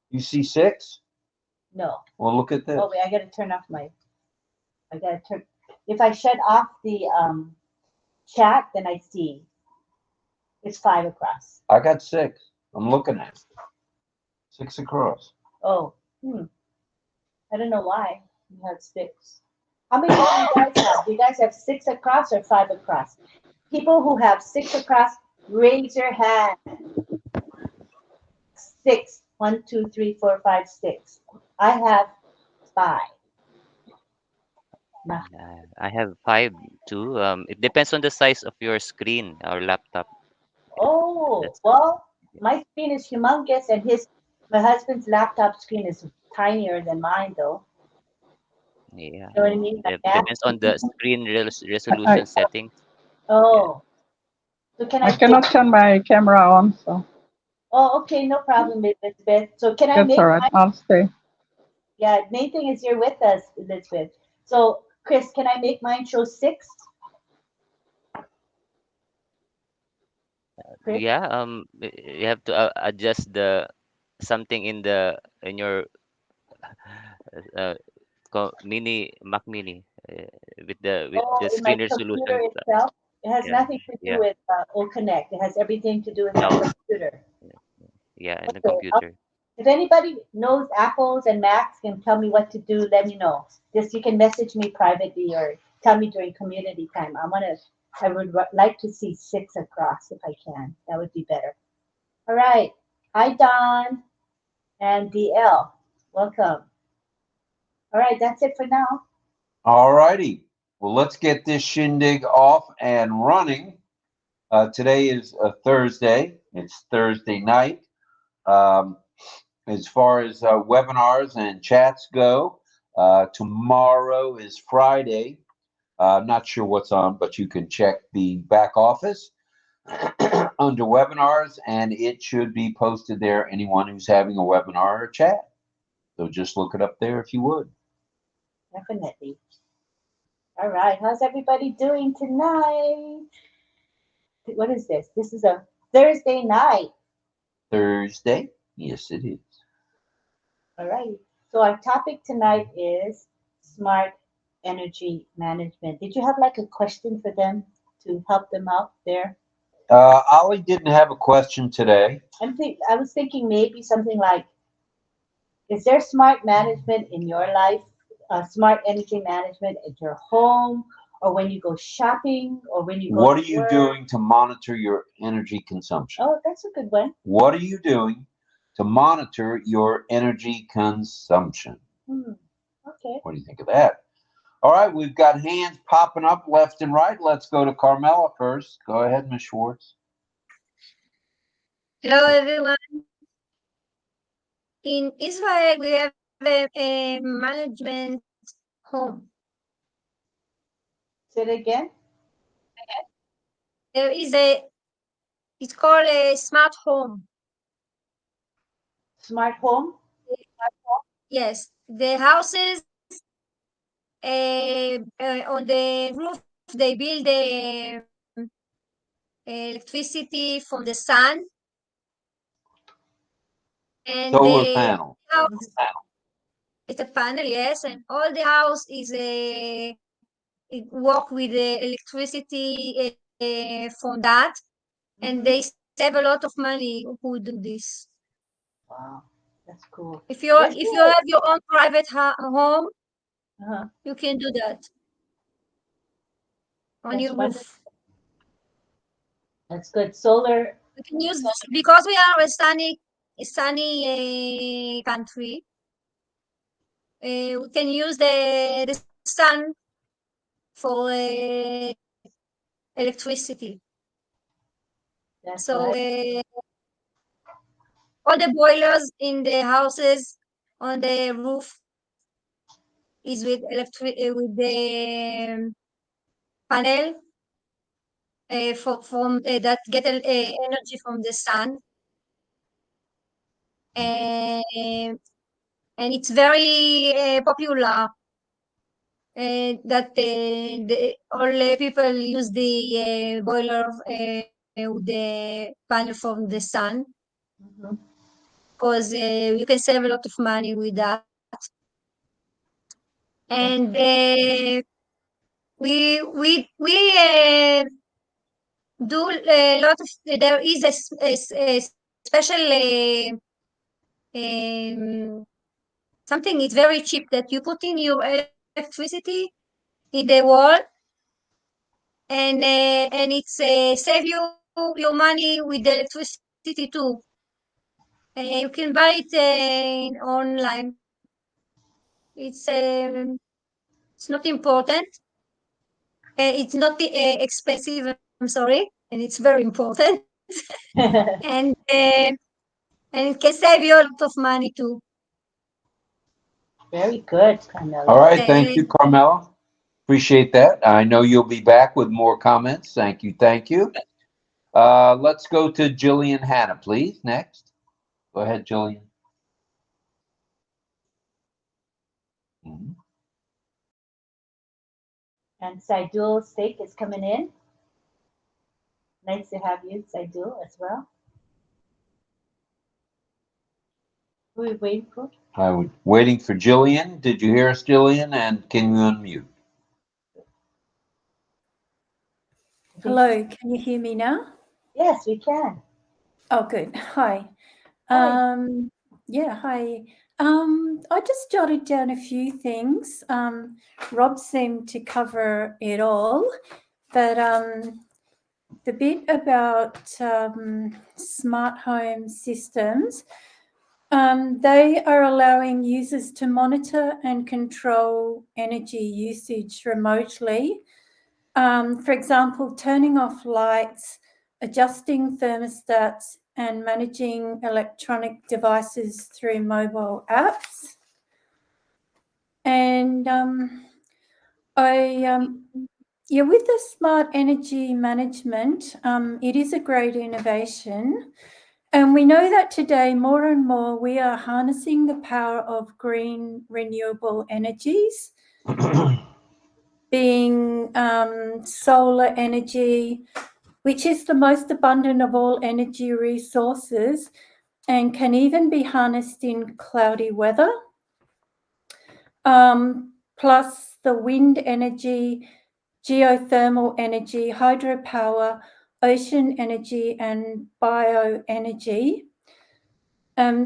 You see 6? No. Well, look at this. Oh, wait, I got to turn off my. I got to turn. If I shut off the chat, then I see it's 5 across. I got 6. I'm looking at it. 6 across. Oh, I don't know why you have 6. How many do you guys have? Do you guys have 6 across or 5 across? People who have 6 across, raise your hand. 6. 1, 2, 3, 4, 5, 6. I have 5. I have 5 too. It depends on the size of your screen or laptop. Oh, well, my screen is humongous, and my husband's laptop screen is tinier than mine, though. Yeah. You know what I mean? It depends on the screen resolution settings. Oh, so can I cannot turn my camera on, so Oh, okay, no problem, Elizabeth. So can I that's make all right. I'll stay. Yeah, main thing is you're with us, Elizabeth. So, Chris, can I make mine show 6? Chris? Yeah. You have to adjust the something in your Mac Mini with the in screen my resolution. computer itself. It has Yeah, nothing to do yeah. with OConnect. It has everything to do with No. my computer. Yeah, in the Okay, computer. If anybody knows Apples and Macs can tell me what to do, let me know. Just you can message me privately or tell me during community time. I would like to see 6 across if I can. That would be better. All right. Hi, Don and DL. Welcome. All right, that's it for now. All righty. Well, let's get this shindig off and running. Today is a Thursday. It's Thursday night. As far as webinars and chats go, tomorrow is Friday. I'm not sure what's on, but you can check the back office under webinars, and it should be posted there. Anyone who's having a webinar or chat. So just look it up there if you would. Definitely. All right. How's everybody doing tonight? What is this? This is a Thursday night. Thursday? Yes, it is. All right. So our topic tonight is smart energy management. Did you have like a question for them, to help them out there? Ollie didn't have a question today. I was thinking maybe something like, is there smart management in your life, smart energy management at your home, or when you go shopping, or when you go What to are you work? doing to monitor your energy consumption? Oh, that's a good one. What are you doing to monitor your energy consumption? Okay. What do you think of that? All right, we've got hands popping up left and right. Let's go to Carmela first. Go ahead, Ms. Schwartz. Hello, everyone. In Israel, we have a management home. Say it again. There is it's called a smart home. Smart home. Yes, the houses on the roof, they build electricity from the sun. And Solar the panel. house, it's a panel, yes, and all the house is it work with the electricity from that, and they save a lot of money who do this. Wow, that's cool. If you have your own private home, Uh-huh. you can do that on That's your wonderful. roof. That's good. Solar. You can use because we are a sunny country. We can use the sun for electricity. That's So right. all the boilers in the houses on the roof is with with the panel from that get energy from the sun, and it's very popular. That all people use the boiler with the panel from the sun, because you can save a lot of money with that. And we do a lot of, there is a special something is very cheap that you put in your electricity in the wall, and it's save you your money with the electricity too. You can buy it online. It's not important. It's not expensive. I'm sorry, and it's very important. and it can save you a lot of money too. Very good, Carmela. All right, thank you, Carmela. Appreciate that. I know you'll be back with more comments. Thank you, thank you. Let's go to Jillian Hanna, please. Next. Go ahead, Jillian. And Saidul Steak is coming in. Nice to have you, Saidul, as well. Who are we waiting for? I was waiting for Jillian. Did you hear us, Jillian? And can you unmute? Hello, can you hear me now? Yes, we can. Oh, good. Hi. Hi. Yeah, hi. I just jotted down a few things. Rob seemed to cover it all, but the bit about smart home systems, they are allowing users to monitor and control energy usage remotely. For example, turning off lights, adjusting thermostats, and managing electronic devices through mobile apps. And with the smart energy management, it is a great innovation. And we know that today, more and more, we are harnessing the power of green renewable energies, being solar energy, which is the most abundant of all energy resources and can even be harnessed in cloudy weather. Plus the wind energy, geothermal energy, hydropower, ocean energy, and bioenergy.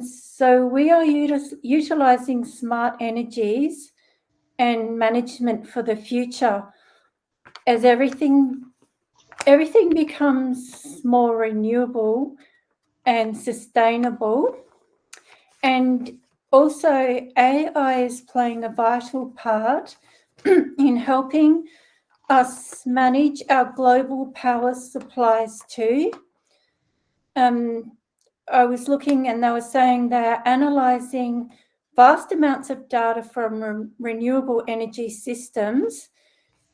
So we are utilising smart energies and management for the future as everything becomes more renewable and sustainable. And also AI is playing a vital part in helping us manage our global power supplies too. I was looking and they were saying they're analysing vast amounts of data from renewable energy systems,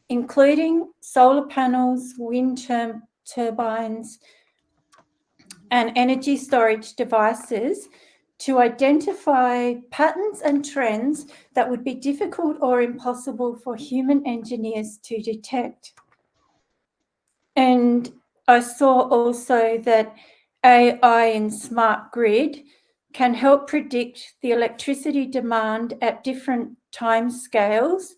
including solar panels, wind turbines, and energy storage devices, to identify patterns and trends that would be difficult or impossible for human engineers to detect. And I saw also that AI in smart grid can help predict the electricity demand at different time scales.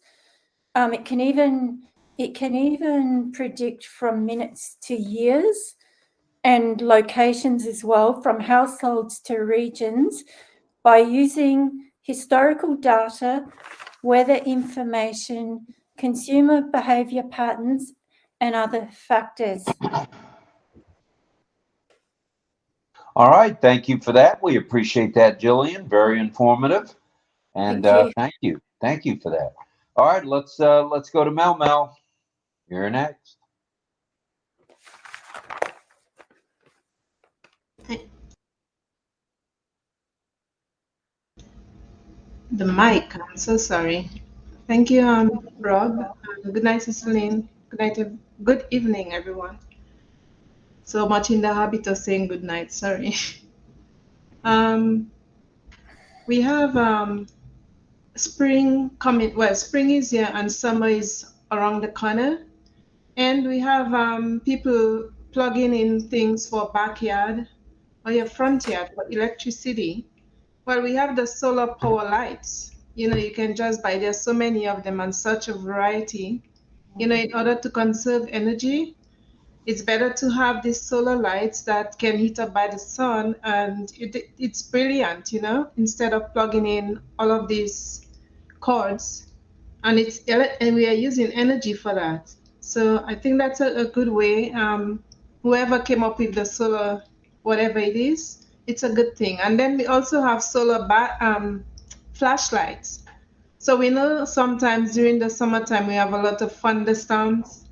It can even predict from minutes to years, and locations as well, from households to regions, by using historical data, weather information, consumer behaviour patterns, and other factors. All right, thank you for that. We appreciate that, Jillian. Very informative, and Thank you. thank you for that. All right, let's go to Mel. Mel, you're next. The mic, I'm so sorry. Thank you, Rob. Good night, Sister Lynn. Good night, good evening, everyone. So much in the habit of saying good night, sorry. We have spring coming, well, spring is here and summer is around the corner. And we have people plugging in things for backyard or your front yard for electricity. Well, we have the solar power lights. You know, you can just buy, there's so many of them and such a variety. You know, in order to conserve energy, it's better to have these solar lights that can heat up by the sun, and it's brilliant, you know, instead of plugging in all of these cords. And we are using energy for that. So I think that's a good way. Whoever came up with the solar, whatever it is, it's a good thing. And then we also have solar flashlights. So we know sometimes during the summertime we have a lot of thunderstorms,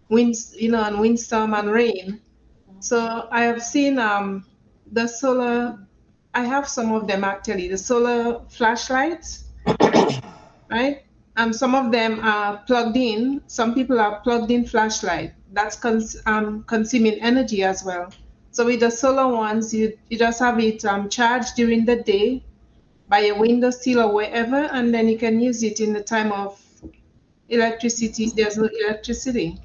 winds, you know, and windstorm and rain. So I have seen the solar. I have some of them actually, the solar flashlights, right? Some of them are plugged in. Some people are plugged in flashlight. That's consuming energy as well. So with the solar ones, you just have it charged during the day by a window sill or wherever, and then you can use it in the time of electricity. There's no electricity.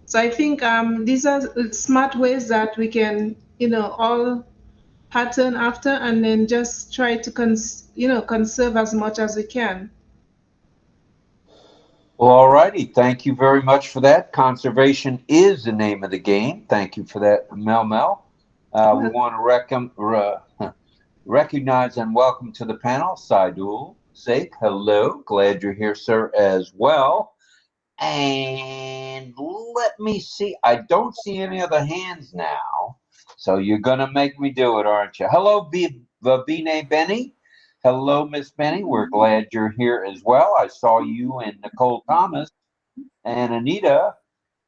So I think these are smart ways that we can, you know, all pattern after, and then just try to conserve as much as we can. Well, all righty. Thank you very much for that. Conservation is the name of the game. Thank you for that, Mel. We want to recognize and welcome to the panel, Saidul Sheikh. Hello. Glad you're here, sir, as well. And let me see. I don't see any other hands now. So you're going to make me do it, aren't you? Hello, Vabine Benny. Hello, Miss Benny. We're glad you're here as well. I saw you and Nicole Thomas and Anita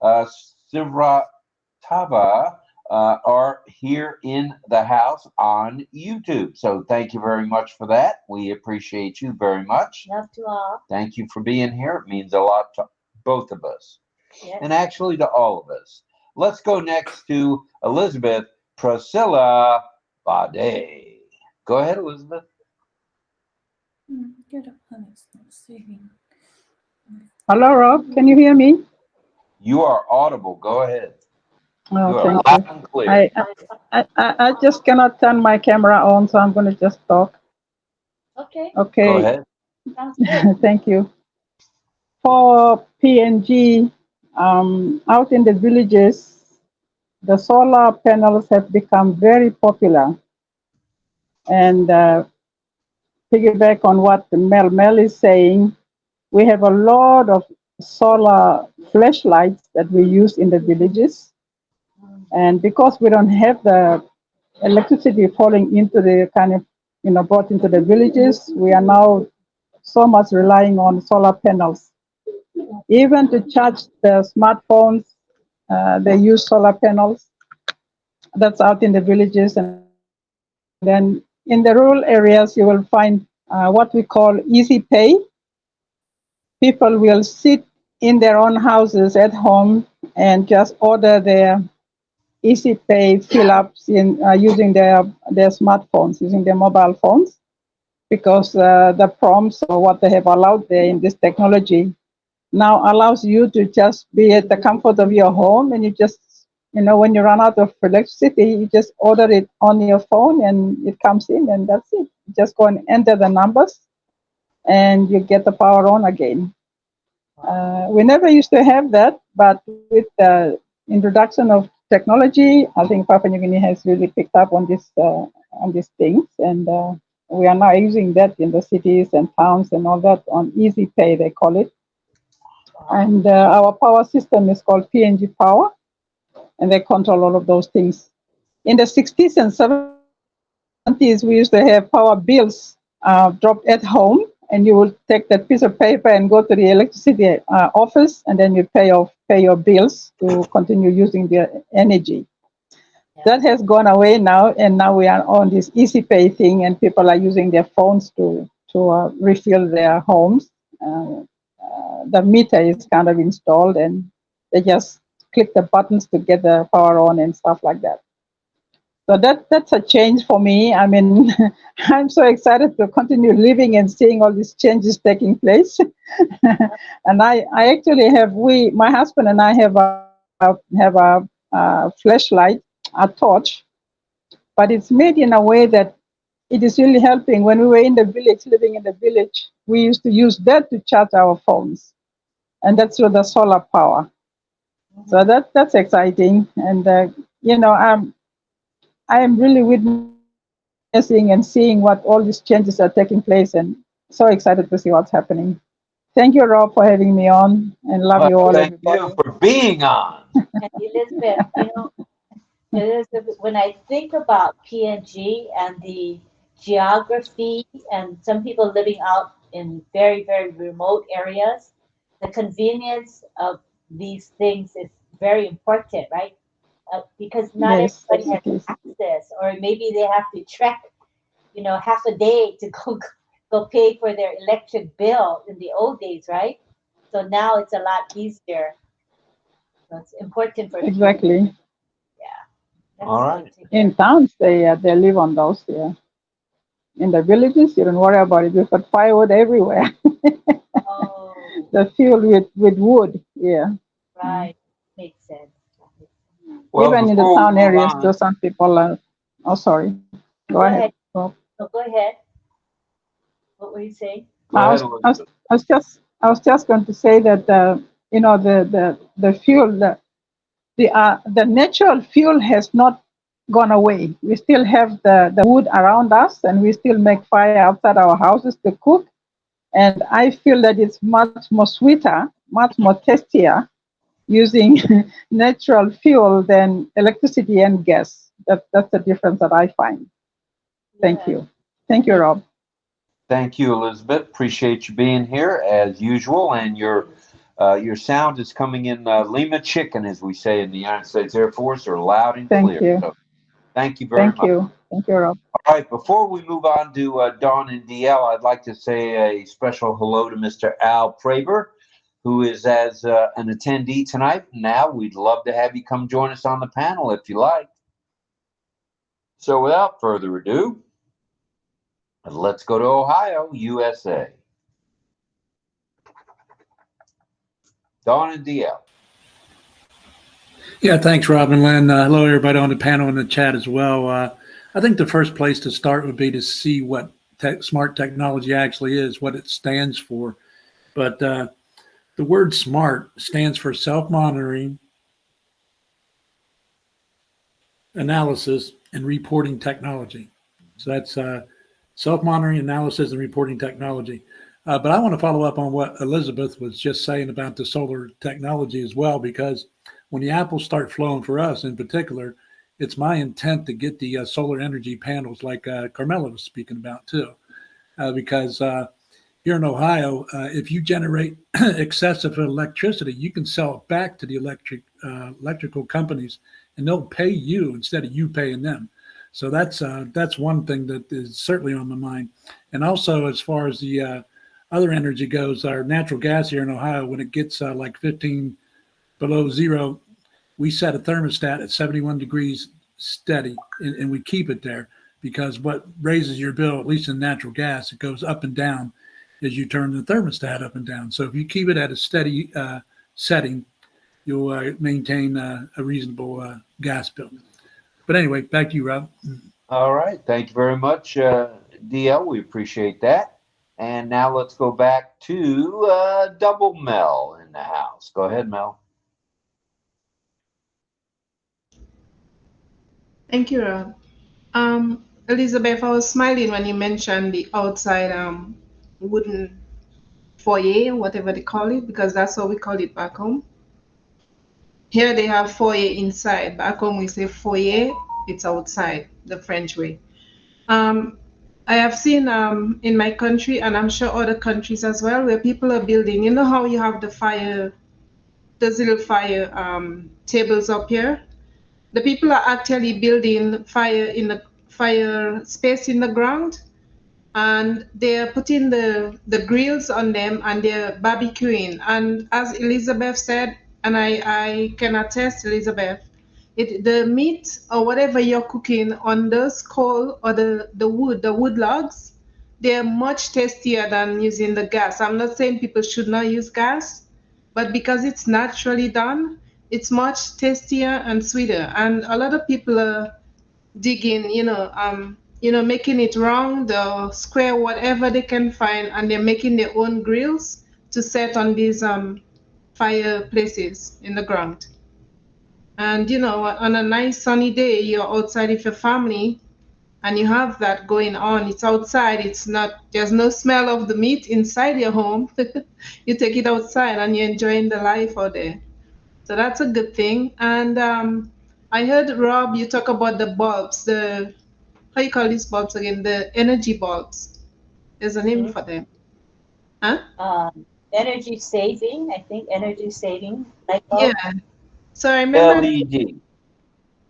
Sivratava are here in the house on YouTube. So thank you very much for that. We appreciate you very much. Love to all. Thank you for being here. It means a lot to both of us. Yes. And actually to all of us. Let's go next to Elizabeth Priscilla Bade. Go ahead, Elizabeth. Hello, Rob. Can you hear me? You are audible. Go ahead. Oh, You are thank loud and clear. I just cannot turn my camera on, so I'm going to just talk. Okay. Okay. Go ahead. Sounds good. Thank you. For PNG Out in the villages, the solar panels have become very popular. And piggyback on what Mel is saying, we have a lot of solar flashlights that we use in the villages. And because we don't have the electricity falling into the kind of, brought into the villages, we are now so much relying on solar panels. Even to charge the smartphones, they use solar panels. That's out in the villages. And then in the rural areas, you will find what we call easy pay. People will sit in their own houses at home and just order their easy pay fill-ups in using their smartphones, using their mobile phones, because the prompts or what they have allowed there in this technology now allows you to just be at the comfort of your home, and you just, when you run out of electricity, you just order it on your phone and it comes in, and that's it. You just go and enter the numbers and you get the power on again. We never used to have that, but with the introduction of technology, I think Papua New Guinea has really picked up on these things, and we are now using that in the cities and towns and all that on easy pay, they call it. And our power system is called PNG Power, and they control all of those things. In the 60s and 70s, we used to have power bills dropped at home, and you would take that piece of paper and go to the electricity office, and then you pay your bills to continue using the energy. Yeah. That has gone away now, and now we are on this easy pay thing, and people are using their phones to refill their homes. The meter is kind of installed, and they just click the buttons to get the power on and stuff like that. So that's a change for me. I mean, I'm so excited to continue living and seeing all these changes taking place. And I actually my husband and I have a flashlight, a torch, but it's made in a way that it is really helping. When we were in the village, living in the village, we used to use that to charge our phones, and that's with the solar power. So that's exciting, and I am really witnessing and seeing what all these changes are taking place, and so excited to see what's happening. Thank you, Rob, for having me on, and love you all. Thank everybody. you for being on. And Elizabeth, when I think about PNG and the geography, and some people living out in very, very remote areas, the convenience of these things is very important, right? Because not everybody has access, or maybe they have to trek, half a day to go pay for their electric bill in the old days, right? So now it's a lot easier. So it's important for exactly. People. Yeah. All right. In towns, they live on those. Yeah. In the villages, you don't worry about it. We've got firewood everywhere. Oh. The fuel with wood. Yeah. Right. Makes sense. Well, even in the town areas, though, some people are. Oh, sorry. Go ahead. No, go ahead. What were you saying? I was just going to say that the fuel, the natural fuel has not gone away. We still have the wood around us, and we still make fire outside our houses to cook. And I feel that it's much more sweeter, much more tastier using natural fuel than electricity and gas. That's the difference that I find. Thank you. Thank you, Rob. Thank you, Elizabeth. Appreciate you being here as usual. And your sound is coming in Lima Chicken, as we say in the United States Air Force, or loud and clear. Thank you. So, thank you very much. Thank you, Rob. All right, before we move on to Dawn and DL, I'd like to say a special hello to Mr. Al Praber, who is as an attendee tonight. Now, we'd love to have you come join us on the panel if you like. So without further ado, let's go to Ohio, USA. Dawn and DL. Yeah, thanks, Rob and Lynn. Hello, everybody on the panel and the chat as well. I think the first place to start would be to see what smart technology actually is, what it stands for. But The word SMART stands for self-monitoring, analysis, and reporting technology. So that's self-monitoring, analysis, and reporting technology. But I want to follow up on what Elizabeth was just saying about the solar technology as well, because when the apples start flowing for us in particular, it's my intent to get the solar energy panels like Carmela was speaking about too. Because here in Ohio, if you generate excessive electricity, you can sell it back to the electrical companies, and they'll pay you instead of you paying them. So that's one thing that is certainly on my mind. And also, as far as the other energy goes, our natural gas here in Ohio, when it gets like 15 below zero, we set a thermostat at 71 degrees steady, and we keep it there, because what raises your bill, at least in natural gas, it goes up and down as you turn the thermostat up and down. So if you keep it at a steady setting, you'll maintain a reasonable gas bill. But anyway, back to you, Rob. All right. Thank you very much, DL. We appreciate that. And now let's go back to Double Mel in the house. Go ahead, Mel. Thank you, Rob. Elizabeth, I was smiling when you mentioned the outside wooden foyer, whatever they call it, because that's how we call it back home. Here they have foyer inside. Back home we say foyer, it's outside, the French way. I have seen in my country, and I'm sure other countries as well, where people are building, you know how you have the fire, those little fire tables up here? The people are actually building fire space in the ground, and they're putting the grills on them, and they're barbecuing. And as Elizabeth said, and I can attest, Elizabeth, the meat or whatever you're cooking on those coal or the wood logs, they're much tastier than using the gas. I'm not saying people should not use gas, but because it's naturally done, it's much tastier and sweeter. And a lot of people are digging, making it round or square, whatever they can find, and they're making their own grills to set on these fireplaces in the ground. And on a nice sunny day, you're outside with your family, and you have that going on. It's outside. There's no smell of the meat inside your home. You take it outside, and you're enjoying the life out there. So that's a good thing. And I heard, Rob, you talk about the bulbs, how you call these bulbs again? The energy bulbs. There's a name for them. Huh? Energy saving, I think, energy saving. Like bulb. Yeah. So I remember. LED.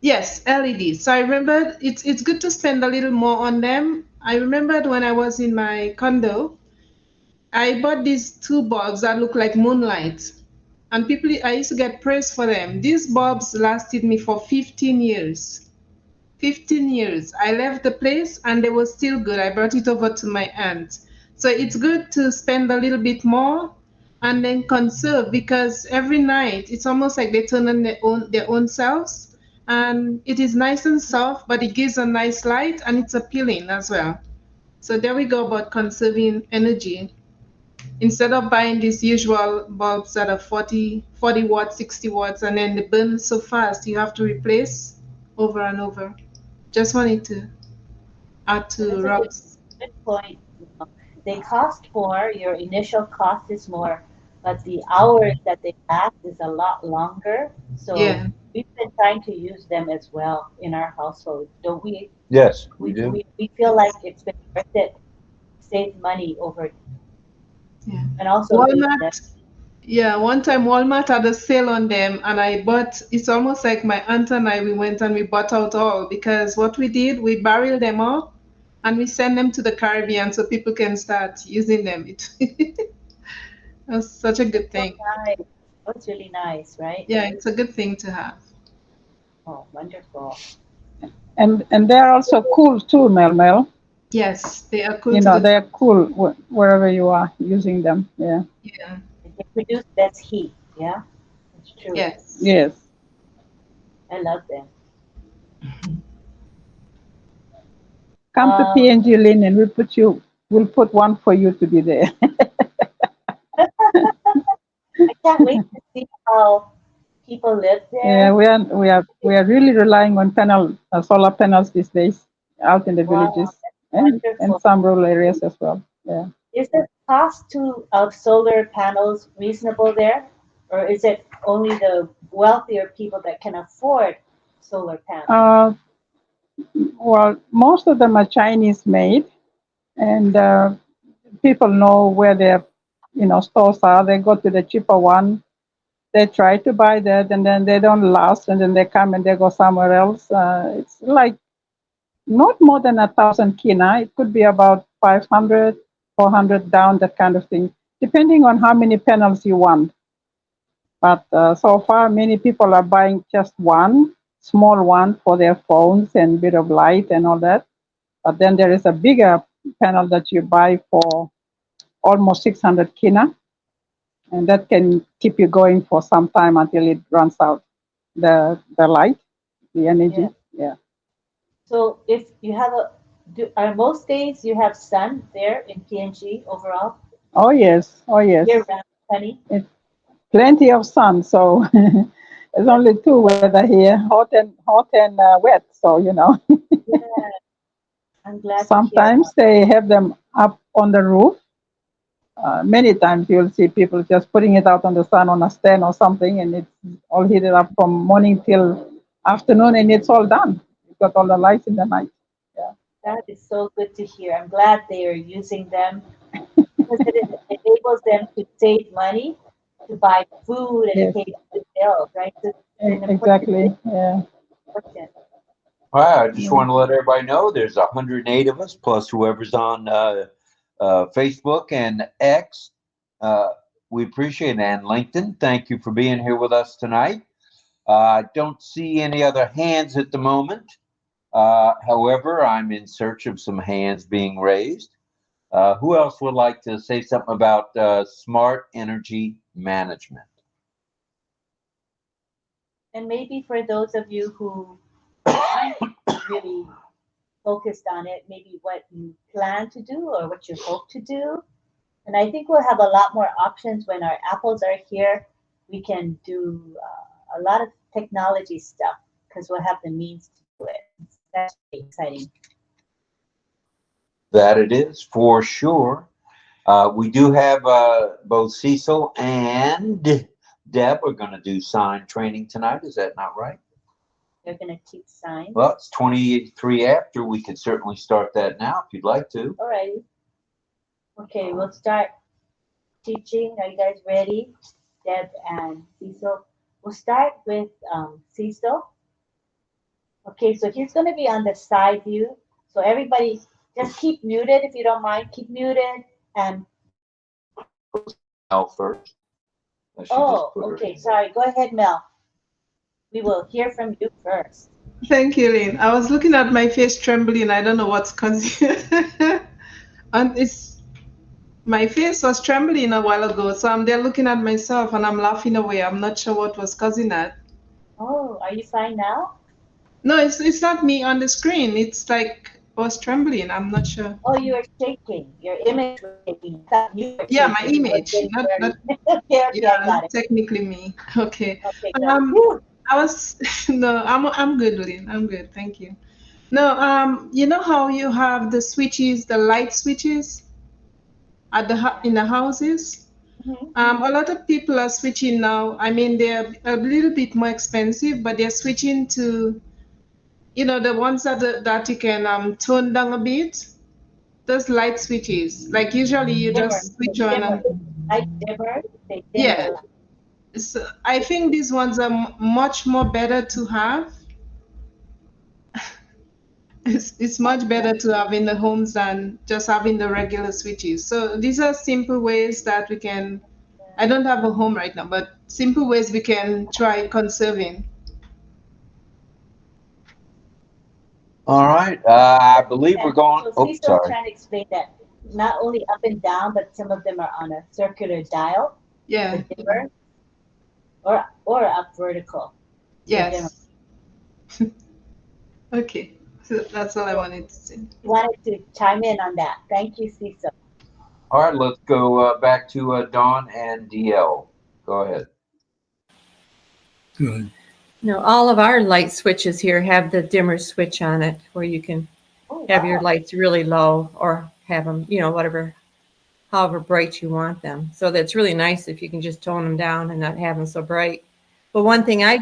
Yes, LED. So I remember it's good to spend a little more on them. I remembered when I was in my condo, I bought these two bulbs that look like moonlight. And I used to get praise for them. These bulbs lasted me for 15 years. 15 years. I left the place and they were still good. I brought it over to my aunt. So it's good to spend a little bit more and then conserve, because every night it's almost like they turn on their own selves. And it is nice and soft, but it gives a nice light and it's appealing as well. So there we go about conserving energy. Instead of buying these usual bulbs that are 40 watts, 60 watts, and then they burn so fast, you have to replace over and over. Just wanted to add to Rob's. Good point. They cost more, your initial cost is more, but the hours that they last is a lot longer. So Yeah. we've been trying to use them as well in our household, don't we? Yes, we do. We feel like it's been worth it, save money over. Yeah. And also Walmart. Yeah, one time Walmart had a sale on them, and I bought. It's almost like my aunt and I, we went and we bought out all, because what we did, we barrel them up and we send them to the Caribbean so people can start using them. That's such a good thing. Nice. That's really nice, right? Yeah, it's a good thing to have. Oh, wonderful. And they're also cool too, Mel. Yes, they are cool. They're cool wherever you are using them. Yeah. Yeah. They produce less heat. Yeah, it's true. Yes. Yes. I love them. Come to PNG, Lynn, and we'll put one for you to be there. can't wait to see how people live Yeah, there. we are really relying on solar panels these days out in the Wow, villages and wonderful. some rural areas as well. Yeah. Is the cost of solar panels reasonable there? Or is it only the wealthier people that can afford solar panels? Well, most of them are Chinese made, and people know where their stores are. They go to the cheaper one. They try to buy that, and then they don't last, and then they come and they go somewhere else. It's like not more than 1,000 kina. It could be about 500, 400 down, that kind of thing, depending on how many panels you want. But so far, many people are buying just one small one for their phones and bit of light and all that. But then there is a bigger panel that you buy for almost 600 kina, and that can keep you going for some time until it runs out the light, the energy. Yeah. Yeah. So if you have are most days you have sun there in PNG overall? Oh yes. Oh yes. Year round, sunny? It's plenty of sun. So there's only two weather here: hot and wet. So Yeah, I'm glad to hear. sometimes they have them up on the roof. Many times you'll see people just putting it out on the sun on a stand or something, and it's all heated up from morning till afternoon, and it's all done. You've got all the lights in the night. Yeah. That is so good to hear. I'm glad they are using them because it enables them to save money to buy food and Yes. pay the bills, right? So it's an important Exactly. Yeah. important. All right, I just Yeah. want to let everybody know there's 108 of us, plus whoever's on Facebook and X. We appreciate it. And LinkedIn, thank you for being here with us tonight. I don't see any other hands at the moment. However, I'm in search of some hands being raised. Who else would like to say something about smart energy management? And maybe for those of you who aren't really focused on it, maybe what you plan to do or what you hope to do. And I think we'll have a lot more options when our apples are here. We can do a lot of technology stuff because we'll have the means to do it. That's really exciting. That it is, for sure. We do have both Cecil and Deb are going to do sign training tonight. Is that not right? They're going to teach signs. Well, it's 23 after. We could certainly start that now if you'd like to. All righty. Okay, we'll start teaching. Are you guys ready? Deb and Cecil. We'll start with Cecil. Okay, so he's going to be on the side view. So everybody just keep muted if you don't mind. Keep muted. And Mel first. okay, sorry. Go ahead, Mel. We will hear from you first. Thank you, Lynn. I was looking at my face trembling. I don't know what's causing it. And my face was trembling a while ago. So I'm there looking at myself and I'm laughing away. I'm not sure what was causing that. Oh, are you fine now? No, it's not me on the screen. It's like I was trembling. I'm not sure. Oh, you were shaking. Your image was shaking. I thought you were Yeah, my shaking. image. Not Okay, I yeah, got it. technically me. Okay. Okay, got it. Whew. I was no, I'm good, Lynn. I'm good. Thank you. No, you know how you have the switches, the light switches at in the houses? Mhm. A lot of people are switching now. I mean, they're a little bit more expensive, but they're switching to, the ones that you can tone down a bit. Those light switches. Like usually you Dimmer. just switch on Dimmer. and Light dimmer. They dim yeah. the light. So I think these ones are much more better to have. It's much better to have in the homes than just having the regular switches. So these are simple ways that we can. I don't have a home right now, but simple ways we can try conserving. All right. I believe we're going. So Oh, Cecil sorry. trying to explain that not only up and down, but some of them are on a circular dial. Yeah. The dimmer, or up vertical. Yes. Okay. So that's all I wanted to say. You wanted to chime in on that. Thank you, Cecil. All right. Let's go back to Dawn and DL. Go ahead. Good. No, all of our light switches here have the dimmer switch on it where you can have your lights really low or have them, however bright you want them. So that's really nice if you can just tone them down and not have them so bright. But one thing I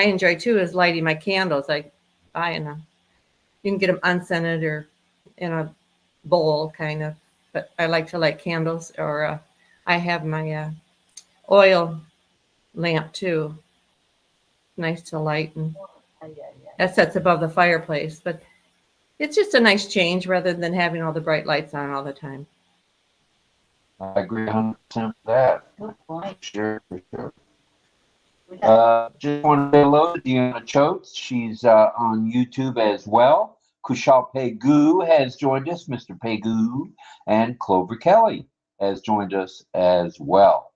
enjoy too is lighting my candles. I buy you can get them unscented or in a bowl kind of, but I like to light candles, or I have my oil lamp too. Nice to light, and that sets above the fireplace, but it's just a nice change rather than having all the bright lights on all the time. I agree 100% with that. Good point. Sure, for sure. We got Just want to say hello to Deanna Choate. She's on YouTube as well. Kushal Pegu has joined us, Mr. Pegu, and Clover Kelly has joined us as well.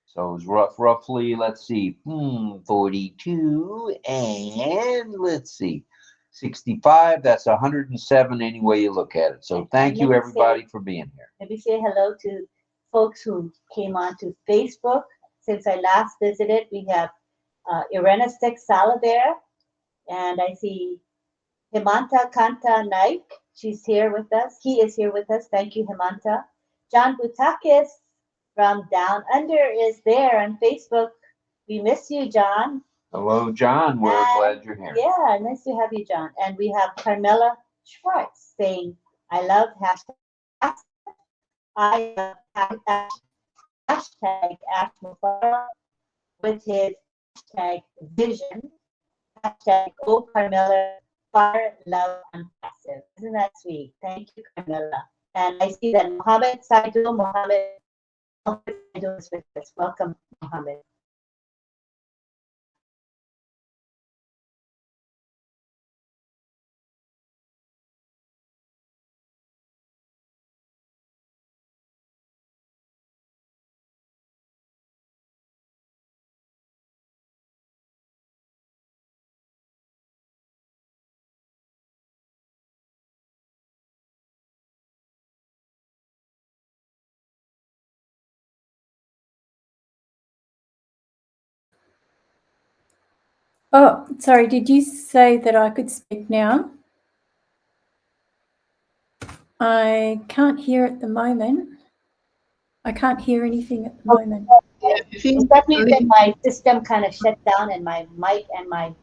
So it was roughly, let's see, 42, and let's see, 65. That's 107 any way you look at it. So thank you, everybody, for being here. Let me say hello to folks who came on to Facebook. Since I last visited, we have Irena Stick Sala there, and I see Himanta Kanta Naik. She's here with us. He is here with us. Thank you, Himanta. John Butakis from Down Under is there on Facebook. We miss you, John. Hello, John. We're glad you're here. Yeah, nice to have you, John. And we have Carmela Schwartz saying, I love hashtag. I love hashtag Ash Mufara with his hashtag vision. Hashtag Oh Carmela, fire, love, and passive. Isn't that sweet? Thank you, Carmela. And I see that Mohammed Saidu is with us. Welcome, Mohammed. Oh, sorry, did you say that I could speak now? I can't hear at the moment. I can't hear anything at the moment. It's definitely that my system kind of shut down and my mic and my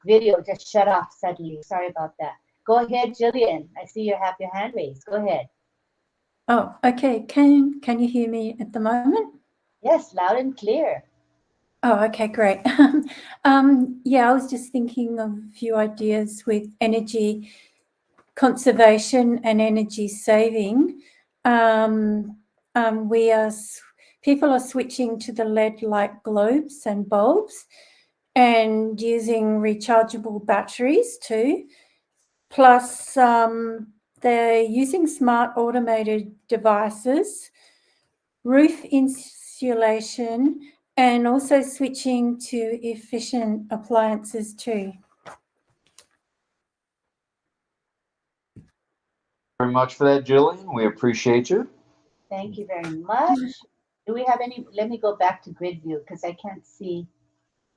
video just shut off suddenly. Sorry about that. Go ahead, Jillian. I see you have your hand raised. Go ahead. Oh, okay. Can you hear me at the moment? Yes, loud and clear. Oh, okay, great. Yeah, I was just thinking of a few ideas with energy conservation and energy saving. People are switching to the LED light globes and bulbs and using rechargeable batteries too. Plus, they're using smart automated devices, roof insulation, and also switching to efficient appliances too. Very much for that, Jillian. We appreciate you. Thank you very much. Do we have any? Let me go back to grid view because I can't see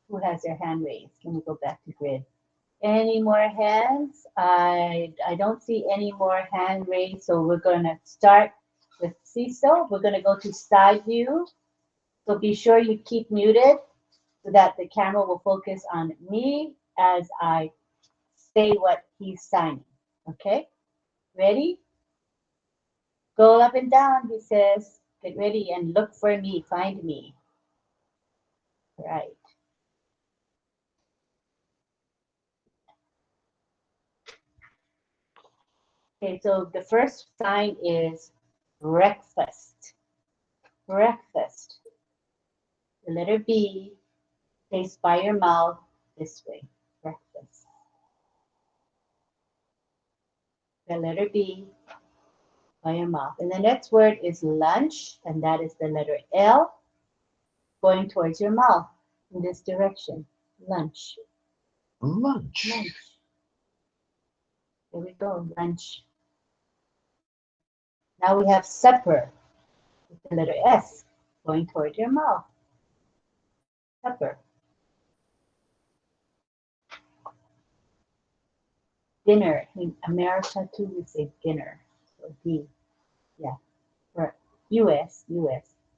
who has their hand raised. Let me go back to grid. Any more hands? I don't see any more hand raised, so we're going to start with CISO. We're going to go to side view. So be sure you keep muted so that the camera will focus on me as I say what he's signing. Okay? Ready? Go up and down, he says. Get ready and look for me. Find me. Right. Okay, so the first sign is breakfast. Breakfast. The letter B placed by your mouth this way. Breakfast. The letter B by your mouth. And the next word is lunch, and that is the letter L going towards your mouth in this direction. Lunch. Lunch. Lunch. There we go. Lunch. Now we have supper with the letter S. going toward your mouth. Supper. Dinner. In America too, we say dinner. So D. Yeah. For US,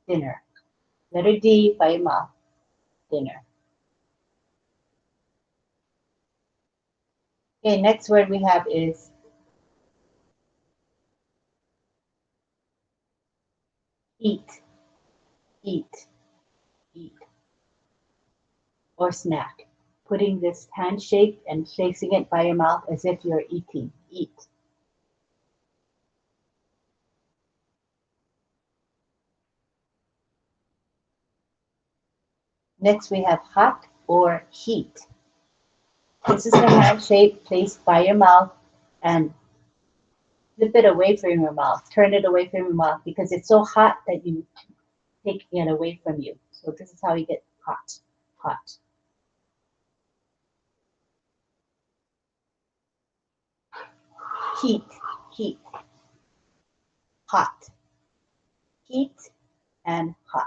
dinner. Letter D by your mouth. Dinner. Okay, next word we have is eat. Eat. Eat. Or snack. Putting this handshake and placing it by your mouth as if you're eating. Eat. Next we have hot or heat. This is the handshake placed by your mouth and flip it away from your mouth. Turn it away from your mouth because it's so hot that you taking it away from you. So this is how you get hot. Hot. Heat. Heat. Hot. Heat and hot.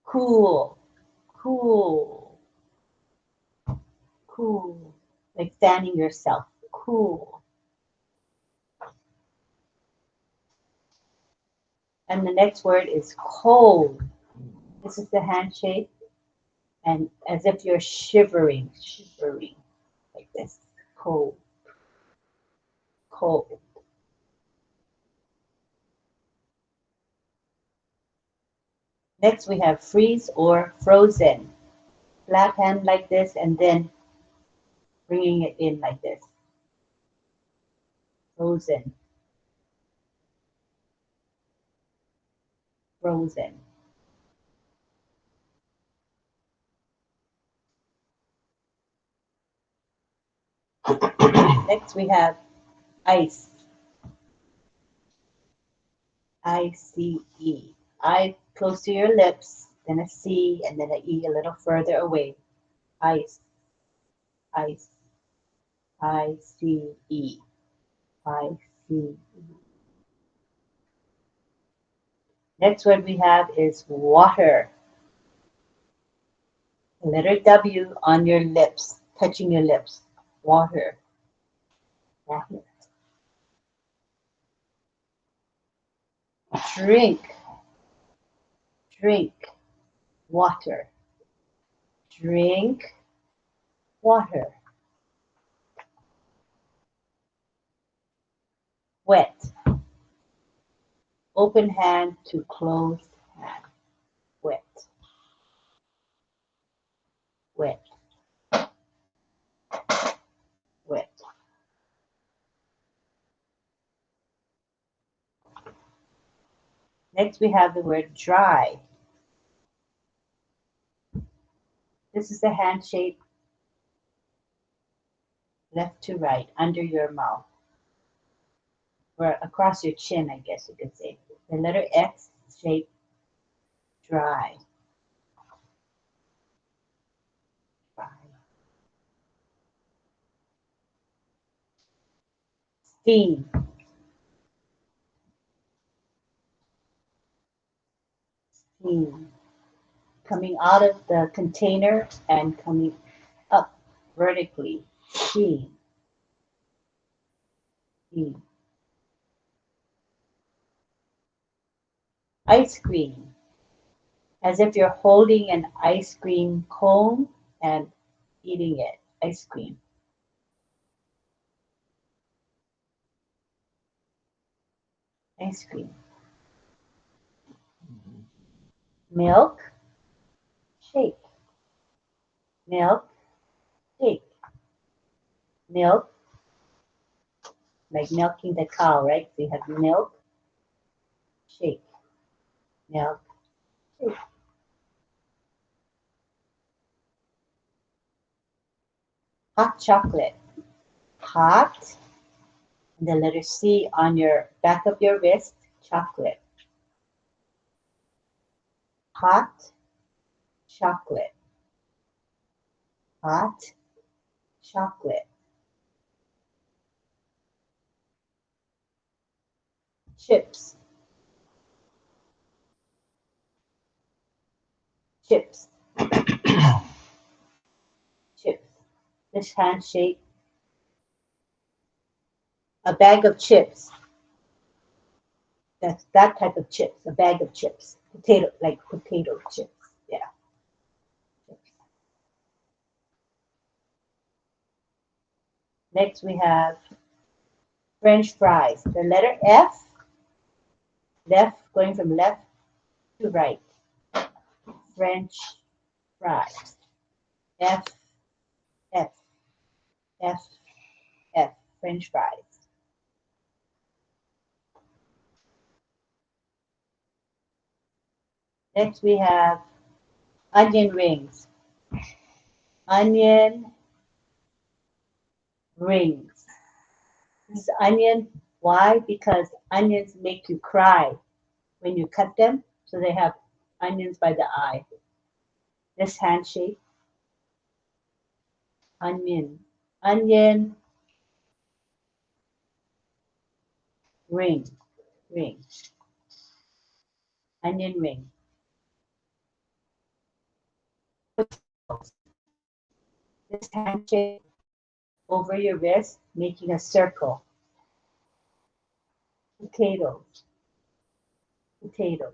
Cool. Cool. Cool. Like fanning yourself. Cool. And the next word is cold. This is the handshake. And as if you're shivering, shivering, like this. Cold. Cold. Next we have freeze or frozen. Flat hand like this and then bringing it in like this. Frozen. Frozen. Next we have ice. I-C-E. I close to your lips, then a C, and then an E a little further away. Ice. Ice. I-C-E. I-C-E. Next word we have is water. Letter W on your lips, touching your lips. Water. Water. Drink. Drink. Water. Drink. Water. Wet. Open hand to closed hand. Wet. Wet. Wet. Next we have the word dry. This is the handshake left to right under your mouth. Or across your chin, I guess you could say. The letter X shape, dry. Dry. Steam. Steam. Coming out of the container and coming up vertically. Steam. Steam. Ice cream. As if you're holding an ice cream cone and eating it. Ice cream. Ice cream. Milk. Shake. Milk. Shake. Milk. Like milking the cow, right? So you have milk. Shake. Milk. Shake. Hot chocolate. Hot. And the letter C on your back of your wrist. Chocolate. Hot chocolate. Hot chocolate. chips. Chips. Chips. This handshake. A bag of chips. That's that type of chips. A bag of chips. Potato, like potato chips. Yeah. Chips. Next we have French fries. The letter F. Left, going from left to right. French fries. F, F, F, F. French fries. Next we have onion rings. Onion rings. This is onion. Why? Because onions make you cry when you cut them. So they have onions by the eye. This handshake. Onion. Onion ring. Ring. Onion ring. This handshake over your wrist, making a circle. Potatoes. Potatoes.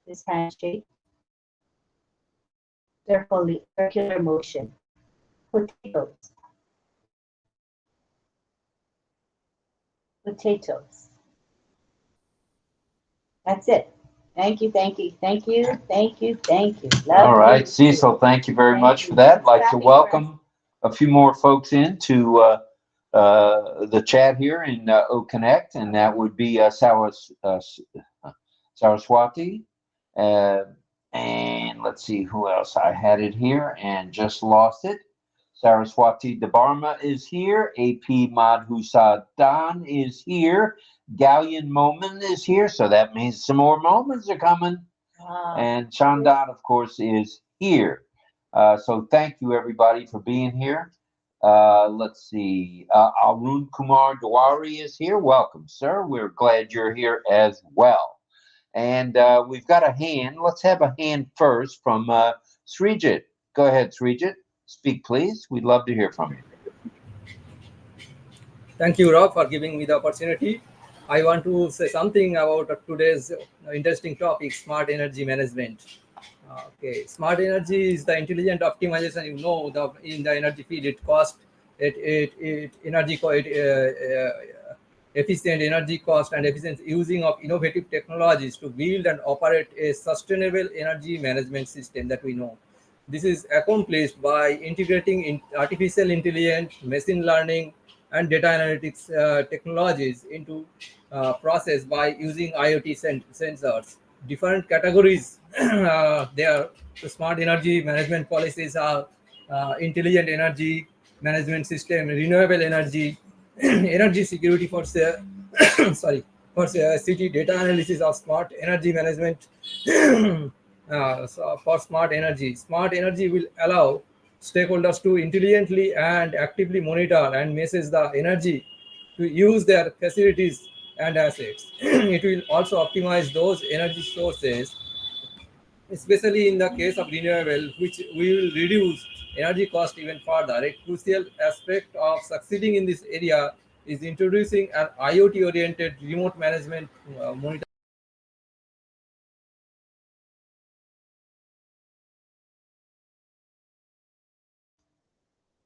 This handshake. Circular motion. Potatoes. Potatoes. That's it. Thank you, thank you, thank you, thank you, thank you. Love All right, you. Cecil, thank you very Thank much you. for that. I'd like to Clapping for welcome a few more folks into the chat here in OConnect, and that would be Saraswati. And let's see who else. I had it here and just lost it. Saraswati Debarma is here. AP Madhusadan is here. Galleon Momin is here. So that means some more moments are coming. And Chandan, of course, is here. So thank you, everybody, for being here. Let's see. Arun Kumar Dwari is here. Welcome, sir. We're glad you're here as well. And we've got a hand. Let's have a hand first from Srijit. Go ahead, Srijit. Speak, please. We'd love to hear from you. Thank you, Rob, for giving me the opportunity. I want to say something about today's interesting topic, smart energy management. Okay, smart energy is the intelligent optimization. You know, in the energy field, efficient energy cost and efficient using of innovative technologies to build and operate a sustainable energy management system that we know. This is accomplished by integrating artificial intelligence, machine learning, and data analytics technologies into process by using IoT sensors. Different categories. The smart energy management policies are intelligent energy management system, renewable energy, energy security for sorry, for city data analysis of smart energy management. So for smart energy will allow stakeholders to intelligently and actively monitor and message the energy to use their facilities and assets. It will also optimize those energy sources, especially in the case of renewable, which will reduce energy cost even further. A crucial aspect of succeeding in this area is introducing an IoT-oriented remote management monitoring.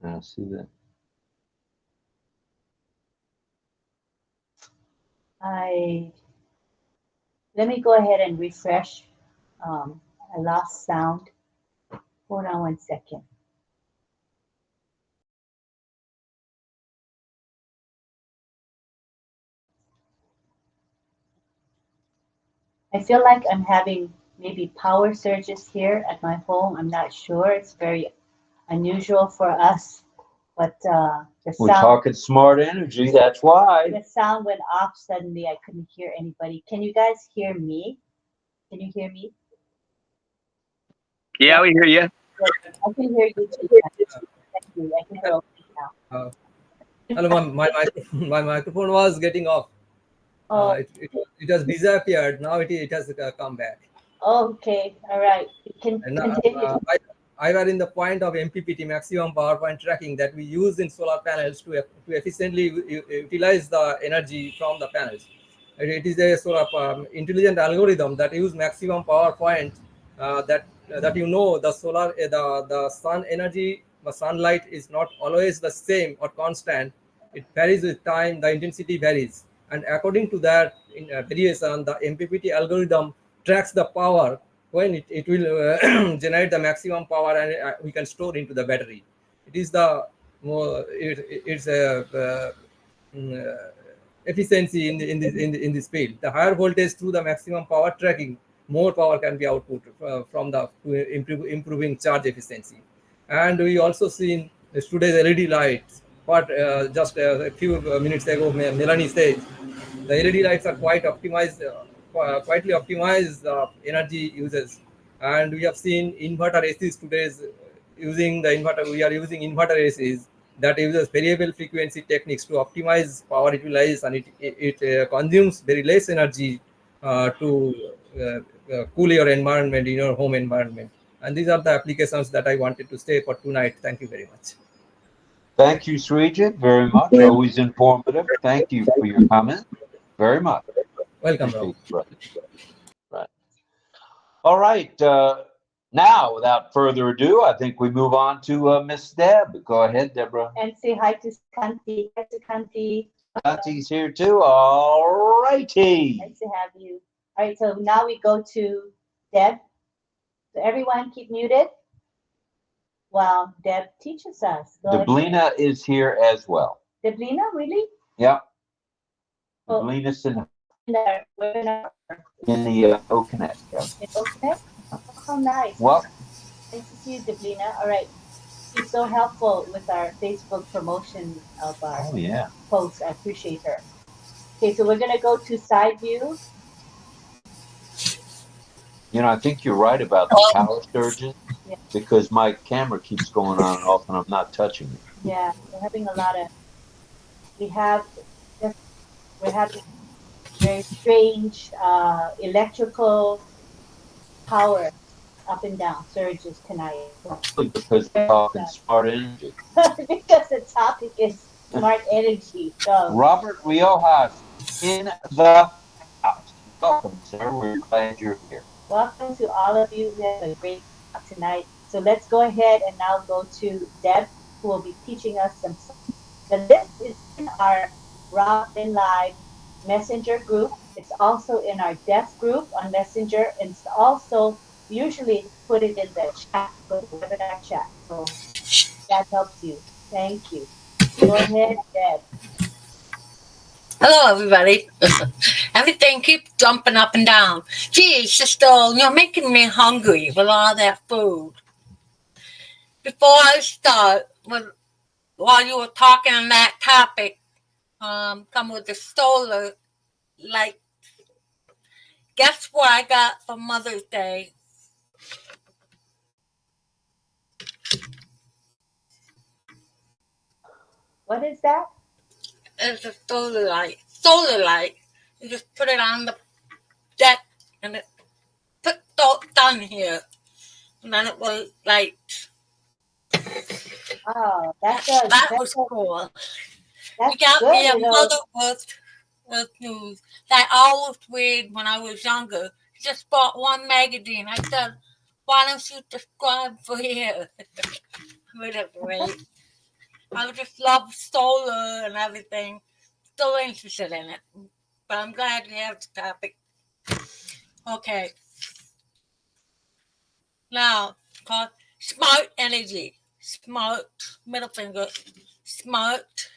I see that. Let me go ahead and refresh. I lost sound. Hold on 1 second. I feel like I'm having maybe power surges here at my home. I'm not sure. It's very unusual for us. But We're talking smart energy. That's why. The sound went off suddenly. I couldn't hear anybody. Can you guys hear me? Can you hear me? Yeah, we hear you. I can hear you too. Thank you. I can hear you now. Hello, my microphone was getting off. Oh, it has disappeared. Now it has come back. okay. All right. You can And continue. I were in the point of MPPT, maximum power point tracking, that we use in solar panels to efficiently utilize the energy from the panels. It is a sort of intelligent algorithm that use maximum power point that the solar the sun energy, the sunlight is not always the same or constant. It varies with time. The intensity varies, and according to that variation, the MPPT algorithm tracks the power when it will generate the maximum power, and we can store into the battery. It is the more it's a efficiency in this field. The higher voltage through the maximum power tracking, more power can be output from the improving charge efficiency. And we also seen today's LED lights. What just a few minutes ago Melanie said, the LED lights are quite optimized, quietly optimized energy uses. And we have seen inverter ACs today using the inverter. We are using inverter ACs that uses variable frequency techniques to optimize power utilization, and it consumes very less energy to cool your environment in your home environment. And these are the applications that I wanted to say for tonight. Thank you very much. Thank you, Srijit, very much. Always informative. Thank you for your comment. Very much. Welcome, Rob. Right. All right. Now, without further ado, I think we move on to Miss Deb. Go ahead, Deborah. And say hi to Kanti. Hi to Kanti. Kanti's here too. All righty. Nice to have you. All right, so now we go to Deb. So everyone keep muted while Deb teaches us. Deblina is here as well. Deblina, really? Yeah. Oh. Deblina's in the webinar. In the OConnect. Yeah. In OConnect? Oh, nice. Well, nice to see you, Deblina. All right. She's so helpful with our Facebook promotion of our posts. I appreciate her. Okay, so we're going to go to side view. You know, I think you're right about the power surges because my camera keeps going on and off and I'm not touching it. Yeah, we're having a lot of, we're having very strange electrical power up and down surges tonight. Because we're talking smart energy. Because the topic is smart energy. So Robert Riojas in the house. Welcome, sir. We're glad you're here. Welcome to all of you. We have a great talk tonight. So let's go ahead and now go to Deb, who will be teaching us some. The list is in our RobLynn Live Messenger group. It's also in our deaf group on Messenger, and it's also usually put it in the chat, the webinar chat. So that helps you. Thank you. Go ahead, Deb. Hello, everybody. Everything keeps jumping up and down. Gee, sister, you're making me hungry with all that food. Before I start, while you were talking on that topic, come with the solar light. Guess what I got for Mother's Day? What is that? It's a solar light. Solar light. You just put it on the deck and it put down here. And then it will light. Oh, that was cool. You got good, me a Mother Earth news that I always read when I was younger. Just bought one magazine. I said, why don't you subscribe for here? Whatever. I just love solar and everything. Still interested in it. But I'm glad we have the topic. Okay. Now, called smart energy. Smart, middle finger. Smart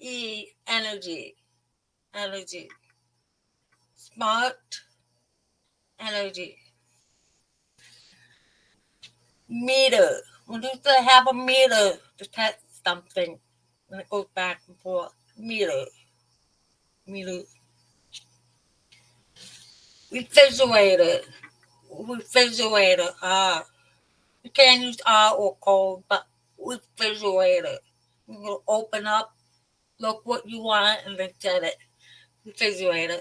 energy. Energy. Smart energy. Meter. When you have a meter to test something, and it goes back and forth. Meter. Refrigerator. You can't use R or code, but refrigerator. You open up, look what you want, and then set it. refrigerator.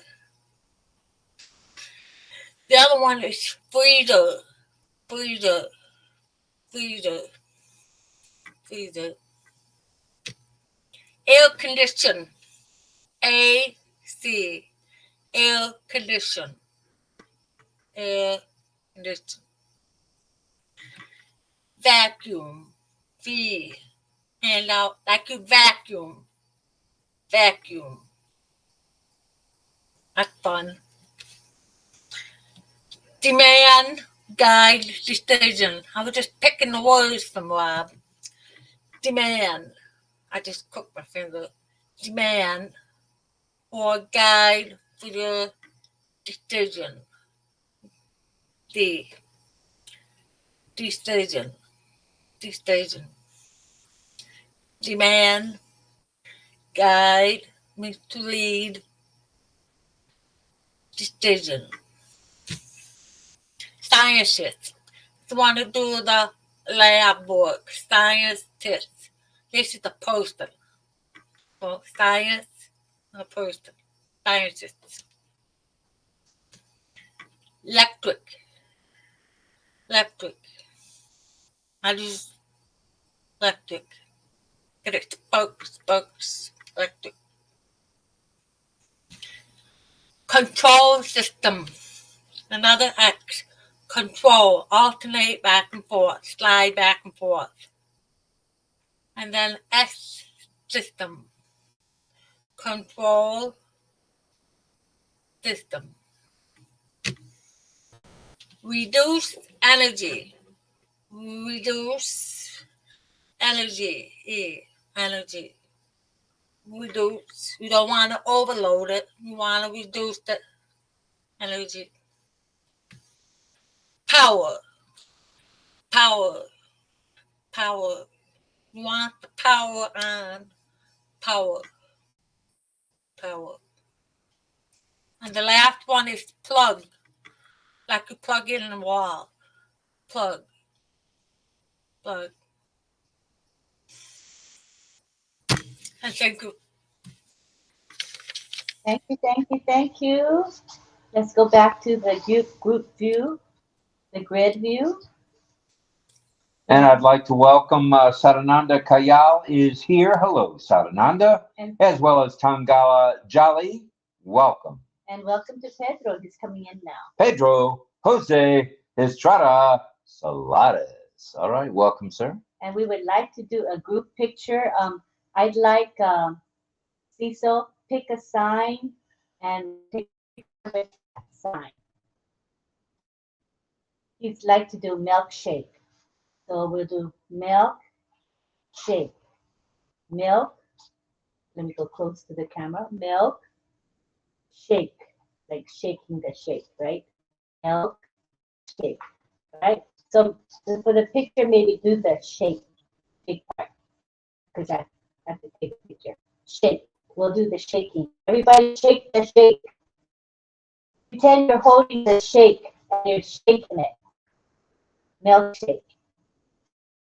The other one is freezer, freezer, freezer, freezer. Air condition, AC, air condition, air condition. Vacuum, V, hand out like you vacuum, vacuum. That's fun. Demand, guide, decision. I was just picking the words from Rob. Demand. I just cooked my finger. Demand or guide for your decision. D. Decision. Decision. Demand, guide, means to lead. Decision. Scientists. The one to do the lab work. Scientists. This is the person. So science, a person. Scientists. Electric. Electric. I use electric. Get it spokes, electric. Control system. Another X. Control. Alternate back and forth. Slide back and forth. And then S system. Control system. Reduce energy. Reduce energy. Energy. Reduce. You don't want to overload it. You want to reduce the energy. Power. Power. Power. You want the power on. Power. Power. And the last one is plug. Like you plug in the wall. Plug. Plug. And thank you. Thank you, thank you, thank you. Let's go back to the group view, the grid view. And I'd like to welcome Sarananda Kayal is here. Hello, Sarananda, as well as Tangala Jali. Welcome. And welcome to Pedro. He's coming in now. Pedro Jose Estrada Salares. All right, welcome, sir. And we would like to do a group picture. I'd like Cecil pick a sign and take a picture with that sign. He'd like to do milkshake. So we'll do milk, shake, milk. Let me go close to the camera. Milk, shake, like shaking the shake, right? Milk, shake, right? So for the picture, maybe do the shake, big part, because I have to take a picture. Shake. We'll do the shaking. Everybody shake the shake. Pretend you're holding the shake and you're shaking it. Milkshake.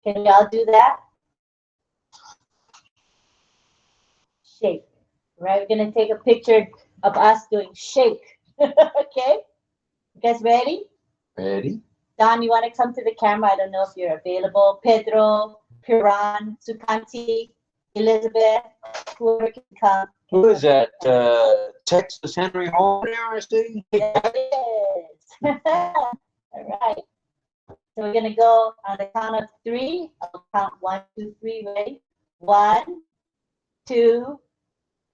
Can we all do that? Shake. Right? We're going to take a picture of us doing shake. Okay? You guys ready? Ready. Don, you want to come to the camera? I don't know if you're available. Pedro, Piran, Sukanti, Elizabeth, whoever can come. Who is that? Texas Henry Home there, I see? There it is. All right. So we're going to go on the count of 3. I'll count 1, 2, 3. Ready? 1, 2,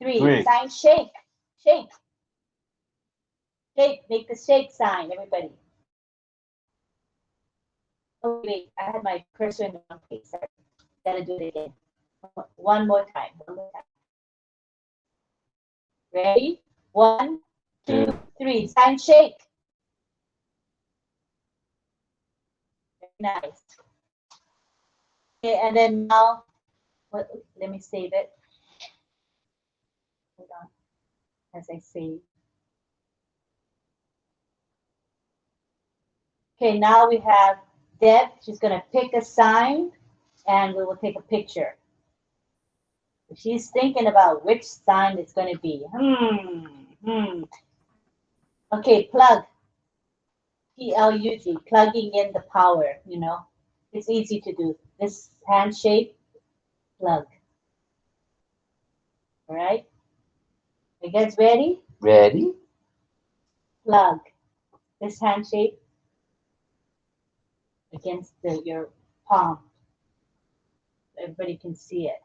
3. Sign shake. Shake. Shake. Make the shake sign, everybody. Oh, wait. I had my cursor in the wrong place. Sorry. Gotta do it again. One more time. One more time. Ready? 1, 2, 3. Sign shake. Nice. Okay, and then now, let me save it. Hold on, as I save. Okay, now we have Deb. She's going to pick a sign, and we will take a picture. She's thinking about which sign it's going to be. Okay, plug. PLUG, plugging in the power, you know. It's easy to do. This handshake, plug. All right? You guys ready? Ready? Plug. This handshake against your palm. Everybody can see it.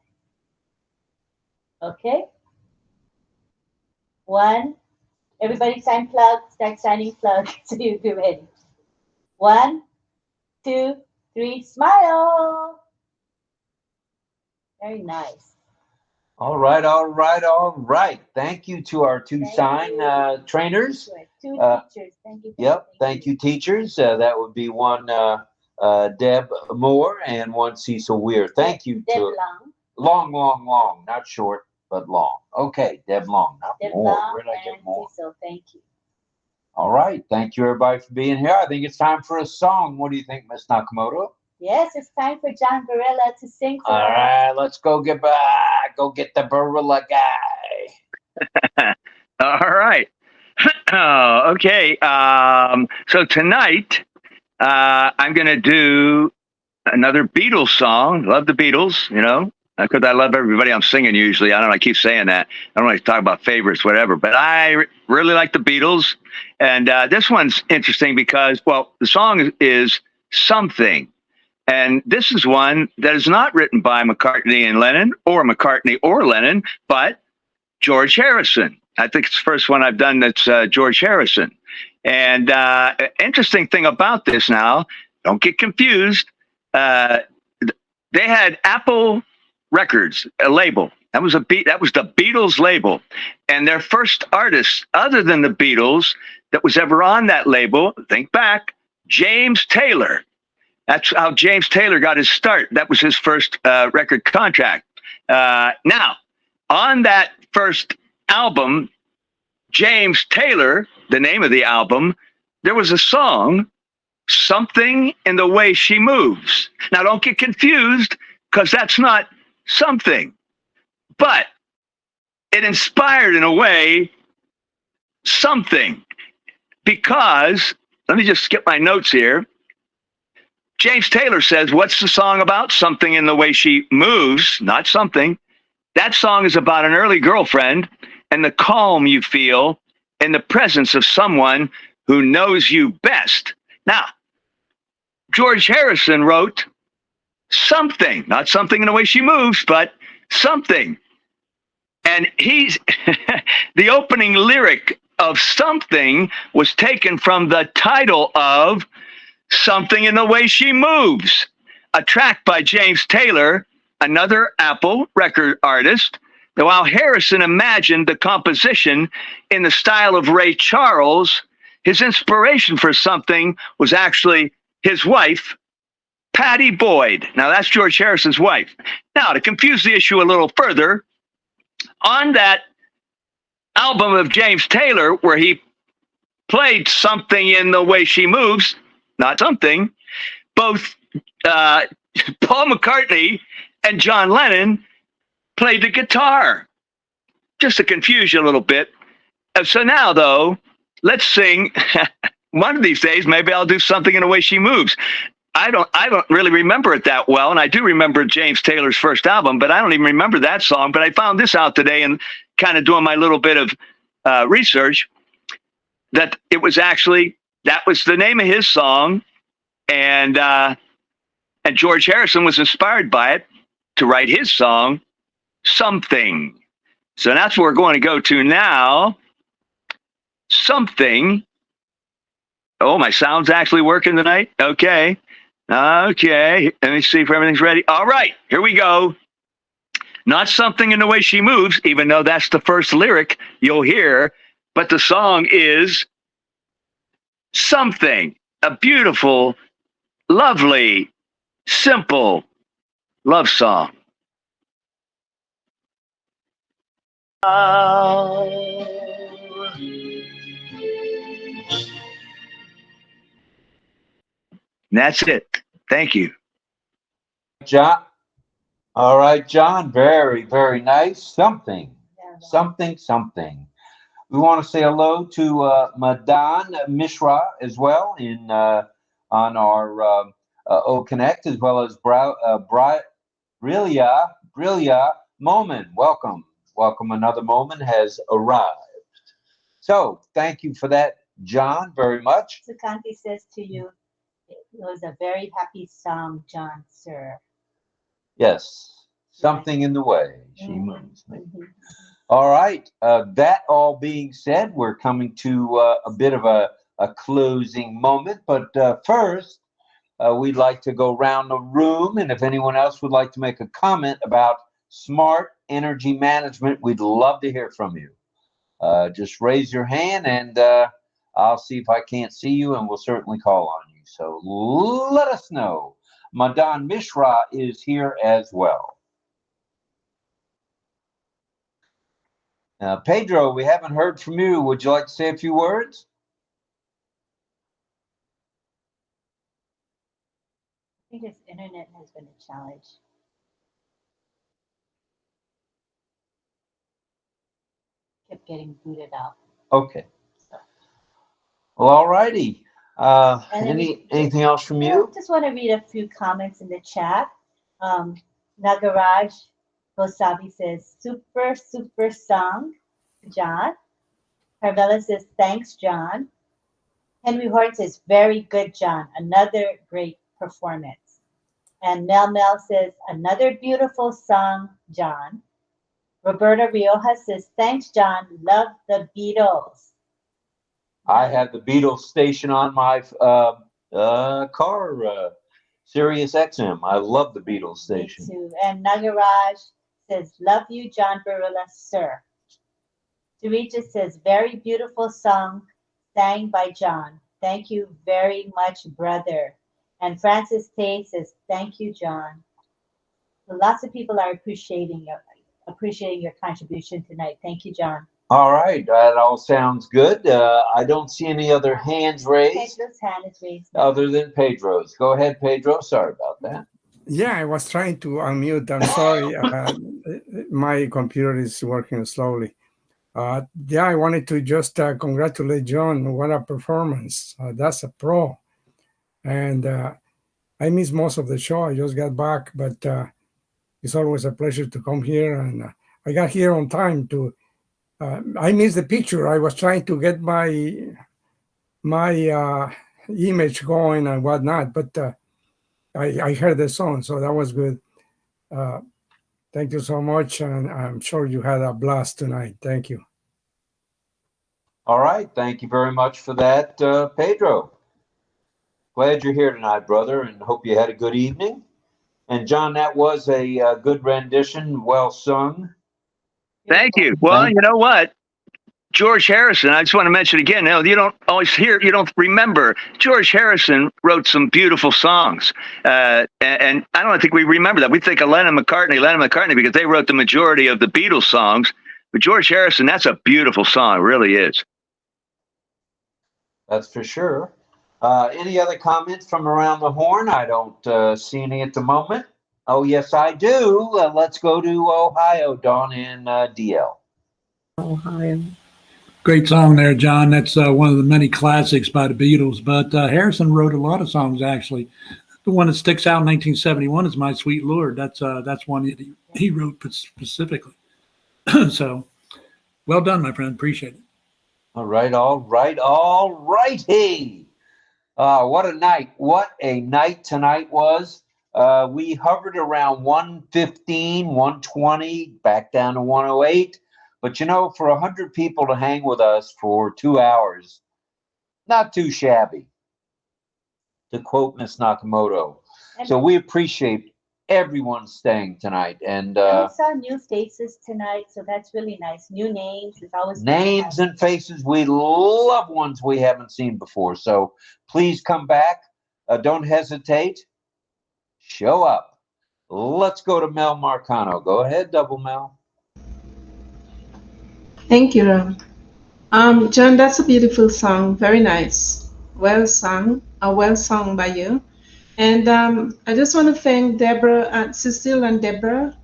Okay? One. Everybody sign plug. Start signing plug so you be ready. 1, 2, 3, smile. Very nice. All right, all right, all right. Thank you to our two Thank sign you. trainers. Two teachers. Thank you. Yep, thank you, teachers. That would be one Deb Moore and one Cecil Weir. Thank you Deb to Long. long, not short, but long. Okay, Deb Long, not Deb Moore. Long Where did I get and more? Cecil, thank you. All right, thank you everybody for being here. I think it's time for a song. What do you think, Miss Nakamoto? Yes, it's time for John Varela to sing for All us. right, let's go get the Barilla guy. All right. Okay. So tonight, I'm going to do another Beatles song. Love the Beatles, you know, because I love everybody I'm singing usually. I don't know. I keep saying that. I don't like to talk about favorites, whatever, but I really like the Beatles. And this one's interesting because, well, the song is Something. And this is one that is not written by McCartney and Lennon or McCartney or Lennon, but George Harrison. I think it's the first one I've done that's George Harrison. And interesting thing about this now, don't get confused. They had Apple Records, a label. That was the Beatles label. And their first artist, other than the Beatles, that was ever on that label, think back, James Taylor. That's how James Taylor got his start. That was his first record contract. Now, on that first album, James Taylor, the name of the album, there was a song, Something in the Way She Moves. Now, don't get confused, because that's not something. But it inspired, in a way, something. Because, let me just skip my notes here. James Taylor says, what's the song about? Something in the Way She Moves, not something. That song is about an early girlfriend and the calm you feel in the presence of someone who knows you best. Now, George Harrison wrote Something, not something in the way she moves, but something. And he's the opening lyric of Something was taken from the title of Something in the Way She Moves, a track by James Taylor, another Apple record artist. While Harrison imagined the composition in the style of Ray Charles, his inspiration for Something was actually his wife, Patty Boyd. Now, that's George Harrison's wife. Now, to confuse the issue a little further, on that album of James Taylor, where he played Something in the Way She Moves, not something, both Paul McCartney and John Lennon played the guitar. Just to confuse you a little bit. So now, though, let's sing. One of these days, maybe I'll do Something in the Way She Moves. I don't really remember it that well, and I do remember James Taylor's first album, but I don't even remember that song. But I found this out today and kind of doing my little bit of research, that it was actually, that was the name of his song, and George Harrison was inspired by it to write his song, Something. So that's where we're going to go to now. Something. Oh, my sound's actually working tonight? Okay. Okay. Let me see if everything's ready. All right. Here we go. Not Something in the Way She Moves, even though that's the first lyric you'll hear, but the song is Something. A beautiful, lovely, simple love song. And that's it. Thank you. John. All right, John. Very, very nice. Something. Something. We want to say hello to Madan Mishra as well on our OConnect, as well as Brillia Momin. Welcome. Another Momin has arrived. So thank you for that, John, very much. Sukanti says to you, it was a very happy song, John, sir. Yes, something in the way. She moves me. Mhm. All right. That all being said, we're coming to a bit of a closing moment. But first, we'd like to go around the room. And if anyone else would like to make a comment about smart energy management, we'd love to hear from you. Just raise your hand and I'll see if I can't see you, and we'll certainly call on you. So let us know. Madan Mishra is here as well. Pedro, we haven't heard from you. Would you like to say a few words? I think his internet has been a challenge. Kept getting booted out. Okay. Well, all righty. Anything else from you? I just want to read a few comments in the chat. Nagaraj Gosabi says, super song, John. Carvela says, thanks, John. Henry Hort says, very good, John. Another great performance. And Mel says, another beautiful song, John. Roberta Rioja says, thanks, John. Love the Beatles. I have the Beatles station on my car, Sirius XM. I love the Beatles station. Me too. And Nagaraj says, love you, John Barilla, sir. Sarita says, very beautiful song sang by John. Thank you very much, brother. And Francis Tay says, thank you, John. So lots of people are appreciating your contribution tonight. Thank you, John. All right, that all sounds good. I don't see any other hands raised. Pedro's hand is raised. Other than Pedro's. Go ahead, Pedro. Sorry about that. Yeah, I was trying to unmute. I'm sorry. My computer is working slowly. Yeah, I wanted to just congratulate John. What a performance. That's a pro. And I missed most of the show. I just got back, but it's always a pleasure to come here. And I got here on time to, I missed the picture. I was trying to get my image going and whatnot, but I heard the song, so that was good. Thank you so much, and I'm sure you had a blast tonight. Thank you. All right, thank you very much for that, Pedro. Glad you're here tonight, brother, and hope you had a good evening. And John, that was a good rendition, well sung. Thank you. Well, you know what? George Harrison, I just want to mention again, you don't always hear, you don't remember. George Harrison wrote some beautiful songs. And I don't think we remember that. We think of Lennon McCartney, because they wrote the majority of the Beatles songs. But George Harrison, that's a beautiful song. It really is. That's for sure. Any other comments from around the horn? I don't see any at the moment. Oh, yes, I do. Let's go to Ohio, Dawn and DL. Ohio. Great song there, John. That's one of the many classics by the Beatles. But Harrison wrote a lot of songs, actually. The one that sticks out in 1971 is My Sweet Lord. That's one that he wrote specifically. So, well done, my friend. Appreciate it. All right. Hey, what a night. What a night tonight was. We hovered around 115, 120, back down to 108. But, for 100 people to hang with us for 2 hours, not too shabby, to quote Miss Nakamoto. So we appreciate everyone staying tonight. And we saw new faces tonight, so that's really nice. New names. It's always names and faces. We love ones we haven't seen before. So please come back. Don't hesitate. Show up. Let's go to Mel Marcano. Go ahead, Double Mel. Thank you, Rob. John, that's a beautiful song. Very nice. Well sung. Well sung by you. And I just want to thank Deborah, Cecile and Deborah,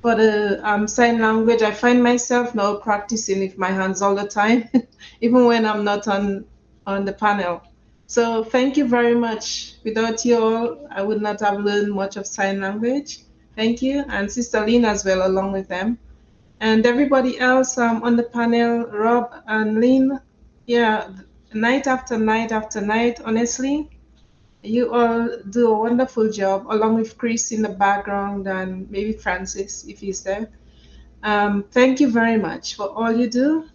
for the sign language. I find myself now practicing with my hands all the time, even when I'm not on the panel. So thank you very much. Without you all, I would not have learned much of sign language. Thank you, and Sister Lynn as well, along with them. And everybody else on the panel, Rob and Lynn, yeah, night after night after night, honestly, you all do a wonderful job, along with Chris in the background and maybe Francis, if he's there. Thank you very much for all you do.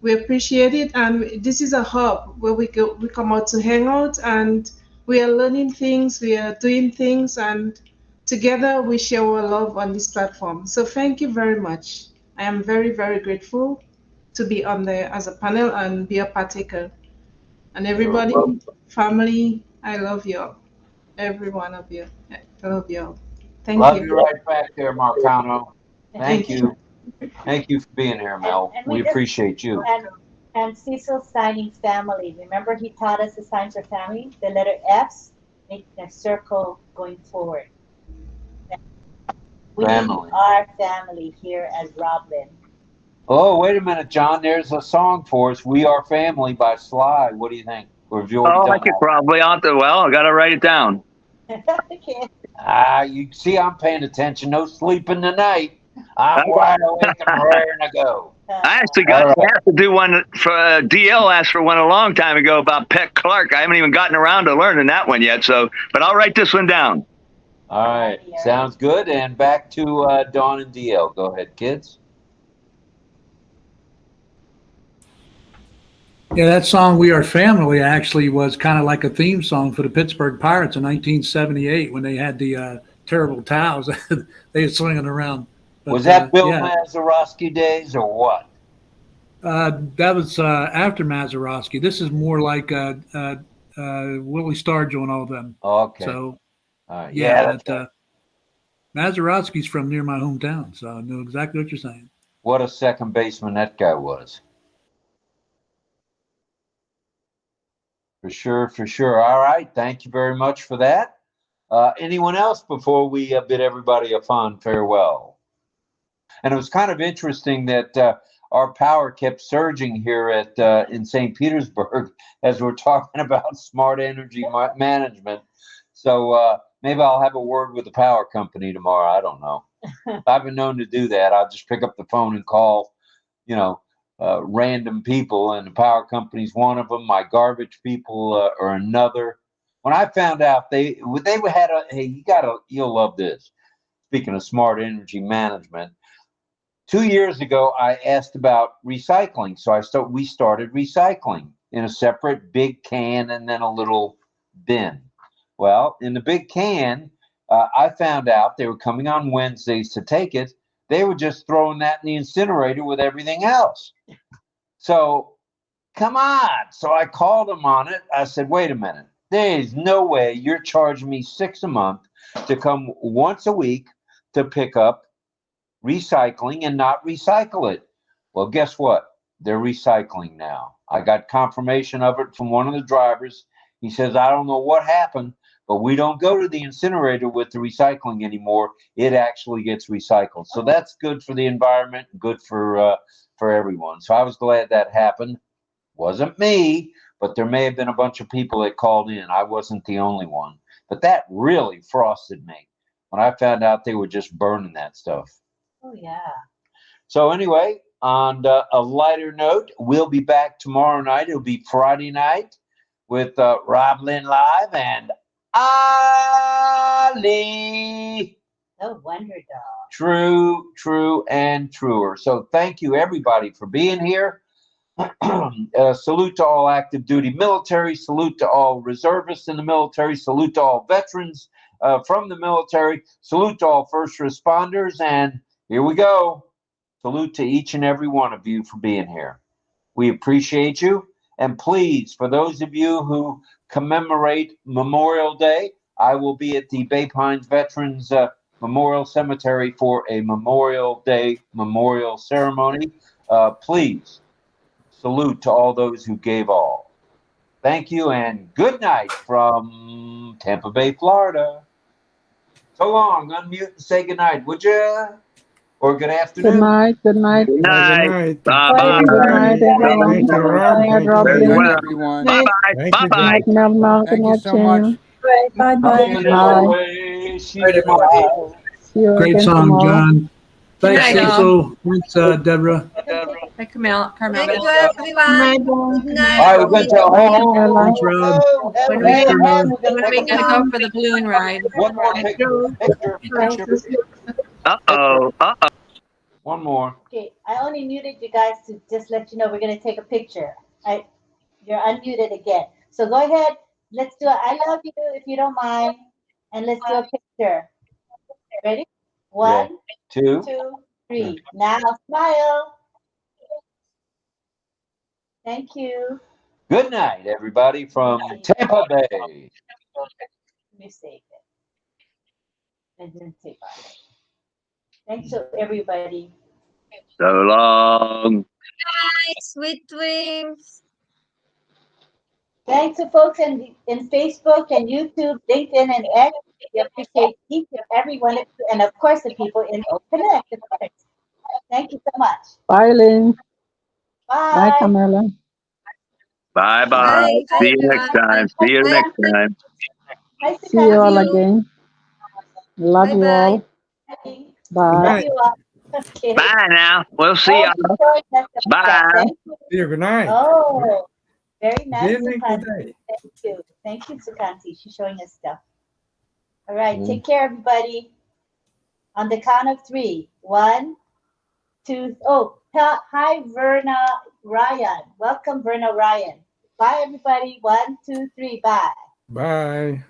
We appreciate it, and this is a hub where we come out to hang out, and we are learning things, we are doing things, and together we share our love on this platform. So thank you very much. I am very, very grateful to be on there as a panel and be a partaker. And everybody, family, I love you all. Every one of you. I love you all. Thank Love you. you right back there, Marcano. Thank Thank you. Thank you for being here, Mel. And We just- appreciate you. And Cecil signing family. Remember he taught us the signs for family? The letter F's make a circle going forward. We Family. are family here as RobLynn. Oh, wait a minute, John. There's a song for us, "We Are Family" by Sly. What do you think? Or have you already Oh, I done could that? probably. Well, I got to write it down. Okay. You see, I'm paying attention. No sleeping tonight. I'm wide awake and raring to go. I actually got I have to do one for DL asked for one a long time ago about Peck Clark. I haven't even gotten around to learning that one yet. So, but I'll write this one down. All right, sounds good. And back to Dawn and DL. Go ahead, kids. Yeah, that song "We Are Family" actually was kind of like a theme song for the Pittsburgh Pirates in 1978 when they had the terrible towels they were swinging around. But, was that Bill yeah. Mazeroski days or what? That was after Mazeroski. This is more like Willie Stargell and all of them. Okay. So, yeah, that, right. Mazeroski's from near my hometown, so I know exactly what you're saying. What a second baseman that guy was. For sure, for sure. All right, thank you very much for that. Anyone else before we bid everybody a fond farewell? And it was kind of interesting that our power kept surging here at in St. Petersburg as we're talking about smart energy management. So maybe I'll have a word with the power company tomorrow. I don't know. I've been known to do that. I'll just pick up the phone and call, random people, and the power company's one of them. My garbage people are another. When I found out they had hey, you'll love this. Speaking of smart energy management, 2 years ago I asked about recycling, so we started recycling in a separate big can and then a little bin. Well, in the big can, I found out they were coming on Wednesdays to take it. They were just throwing that in the incinerator with everything else. So, come on. So I called them on it. I said, wait a minute. There's no way you're charging me $6 a month to come once a week to pick up recycling and not recycle it. Well, guess what? They're recycling now. I got confirmation of it from one of the drivers. He says, I don't know what happened, but we don't go to the incinerator with the recycling anymore. It actually gets recycled. So that's good for the environment, good for everyone. So I was glad that happened. Wasn't me, but there may have been a bunch of people that called in. I wasn't the only one. But that really frosted me when I found out they were just burning that stuff. Oh, yeah. So anyway, on a lighter note, we'll be back tomorrow night. It'll be Friday night with RobLynn Live and Ali. The Wonder Dog. True, and truer. So thank you, everybody, for being here. Salute to all active duty military. Salute to all reservists in the military. Salute to all veterans from the military. Salute to all first responders. And here we go. Salute to each and every one of you for being here. We appreciate you. And please, for those of you who commemorate Memorial Day, I will be at the Bay Pines Veterans Memorial Cemetery for a Memorial Day memorial ceremony. Please salute to all those who gave all. Thank you and good night from Tampa Bay, Florida. So long. Unmute and say good night, would you? or good Good afternoon. night. Good night. Good Good night. night. Bye-bye. Good night, everyone. Thank you, Good Rob. night, Thank you, Very Robin. Lynn. well. Night. Bye-bye. Thank you, Good Bye-bye. night, Melma. Good Thank you night, so much. Chino. Bye bye. Coming Bye. your way, she's everybody. mine. See you Great again song, tomorrow. John. Good Thanks, night, all. Cecil. Thanks, Deborah. Hi, Carmela. Thank you, Uh, everyone. Good All night. right, we're going to tell Thank you, home. Mela. Thanks, Rob. When Thanks, we Carmela. We're going to when take we a gotta picture. go for the balloon ride. One more picture. Picture. Uh-oh. Uh-oh. One more. Okay, I only muted you guys to just let you know we're gonna take a picture. You're unmuted again. So go ahead. Let's do it. I love you if you don't mind, and let's do a picture. Ready? One, Two. 2, 3. Now smile. Thank you. Good night, everybody from Tampa Bay. Let me save it. I didn't take off. Thanks to everybody. So long. Night. Sweet dreams. Thanks to folks in Facebook and YouTube, LinkedIn, and X. We appreciate each and every one of you, and of course the people in OConnect, of course. Thank you so much. Bye, Lynn. Bye, Bye. Camilla. Bye-bye. Bye. Bye, See you next everyone. time. See you Bye. next time. Hi, See you all Sukasi. again. Love you Bye-bye. all. Good Bye. Love night. you all. Okay. Bye now. We'll see Oh, y'all. she's showing us the stuff. Bye. Thank you. See you. Good night. Oh, very Good nice, evening, Sukasi. good day. Thank you. Thank you, Sukasi. She's showing us stuff. All right, take care, everybody. On the count of 3. 1, 2. Oh, hi, Verna Ryan. Welcome, Verna Ryan. Bye, everybody. 1, 2, 3. Bye. Bye.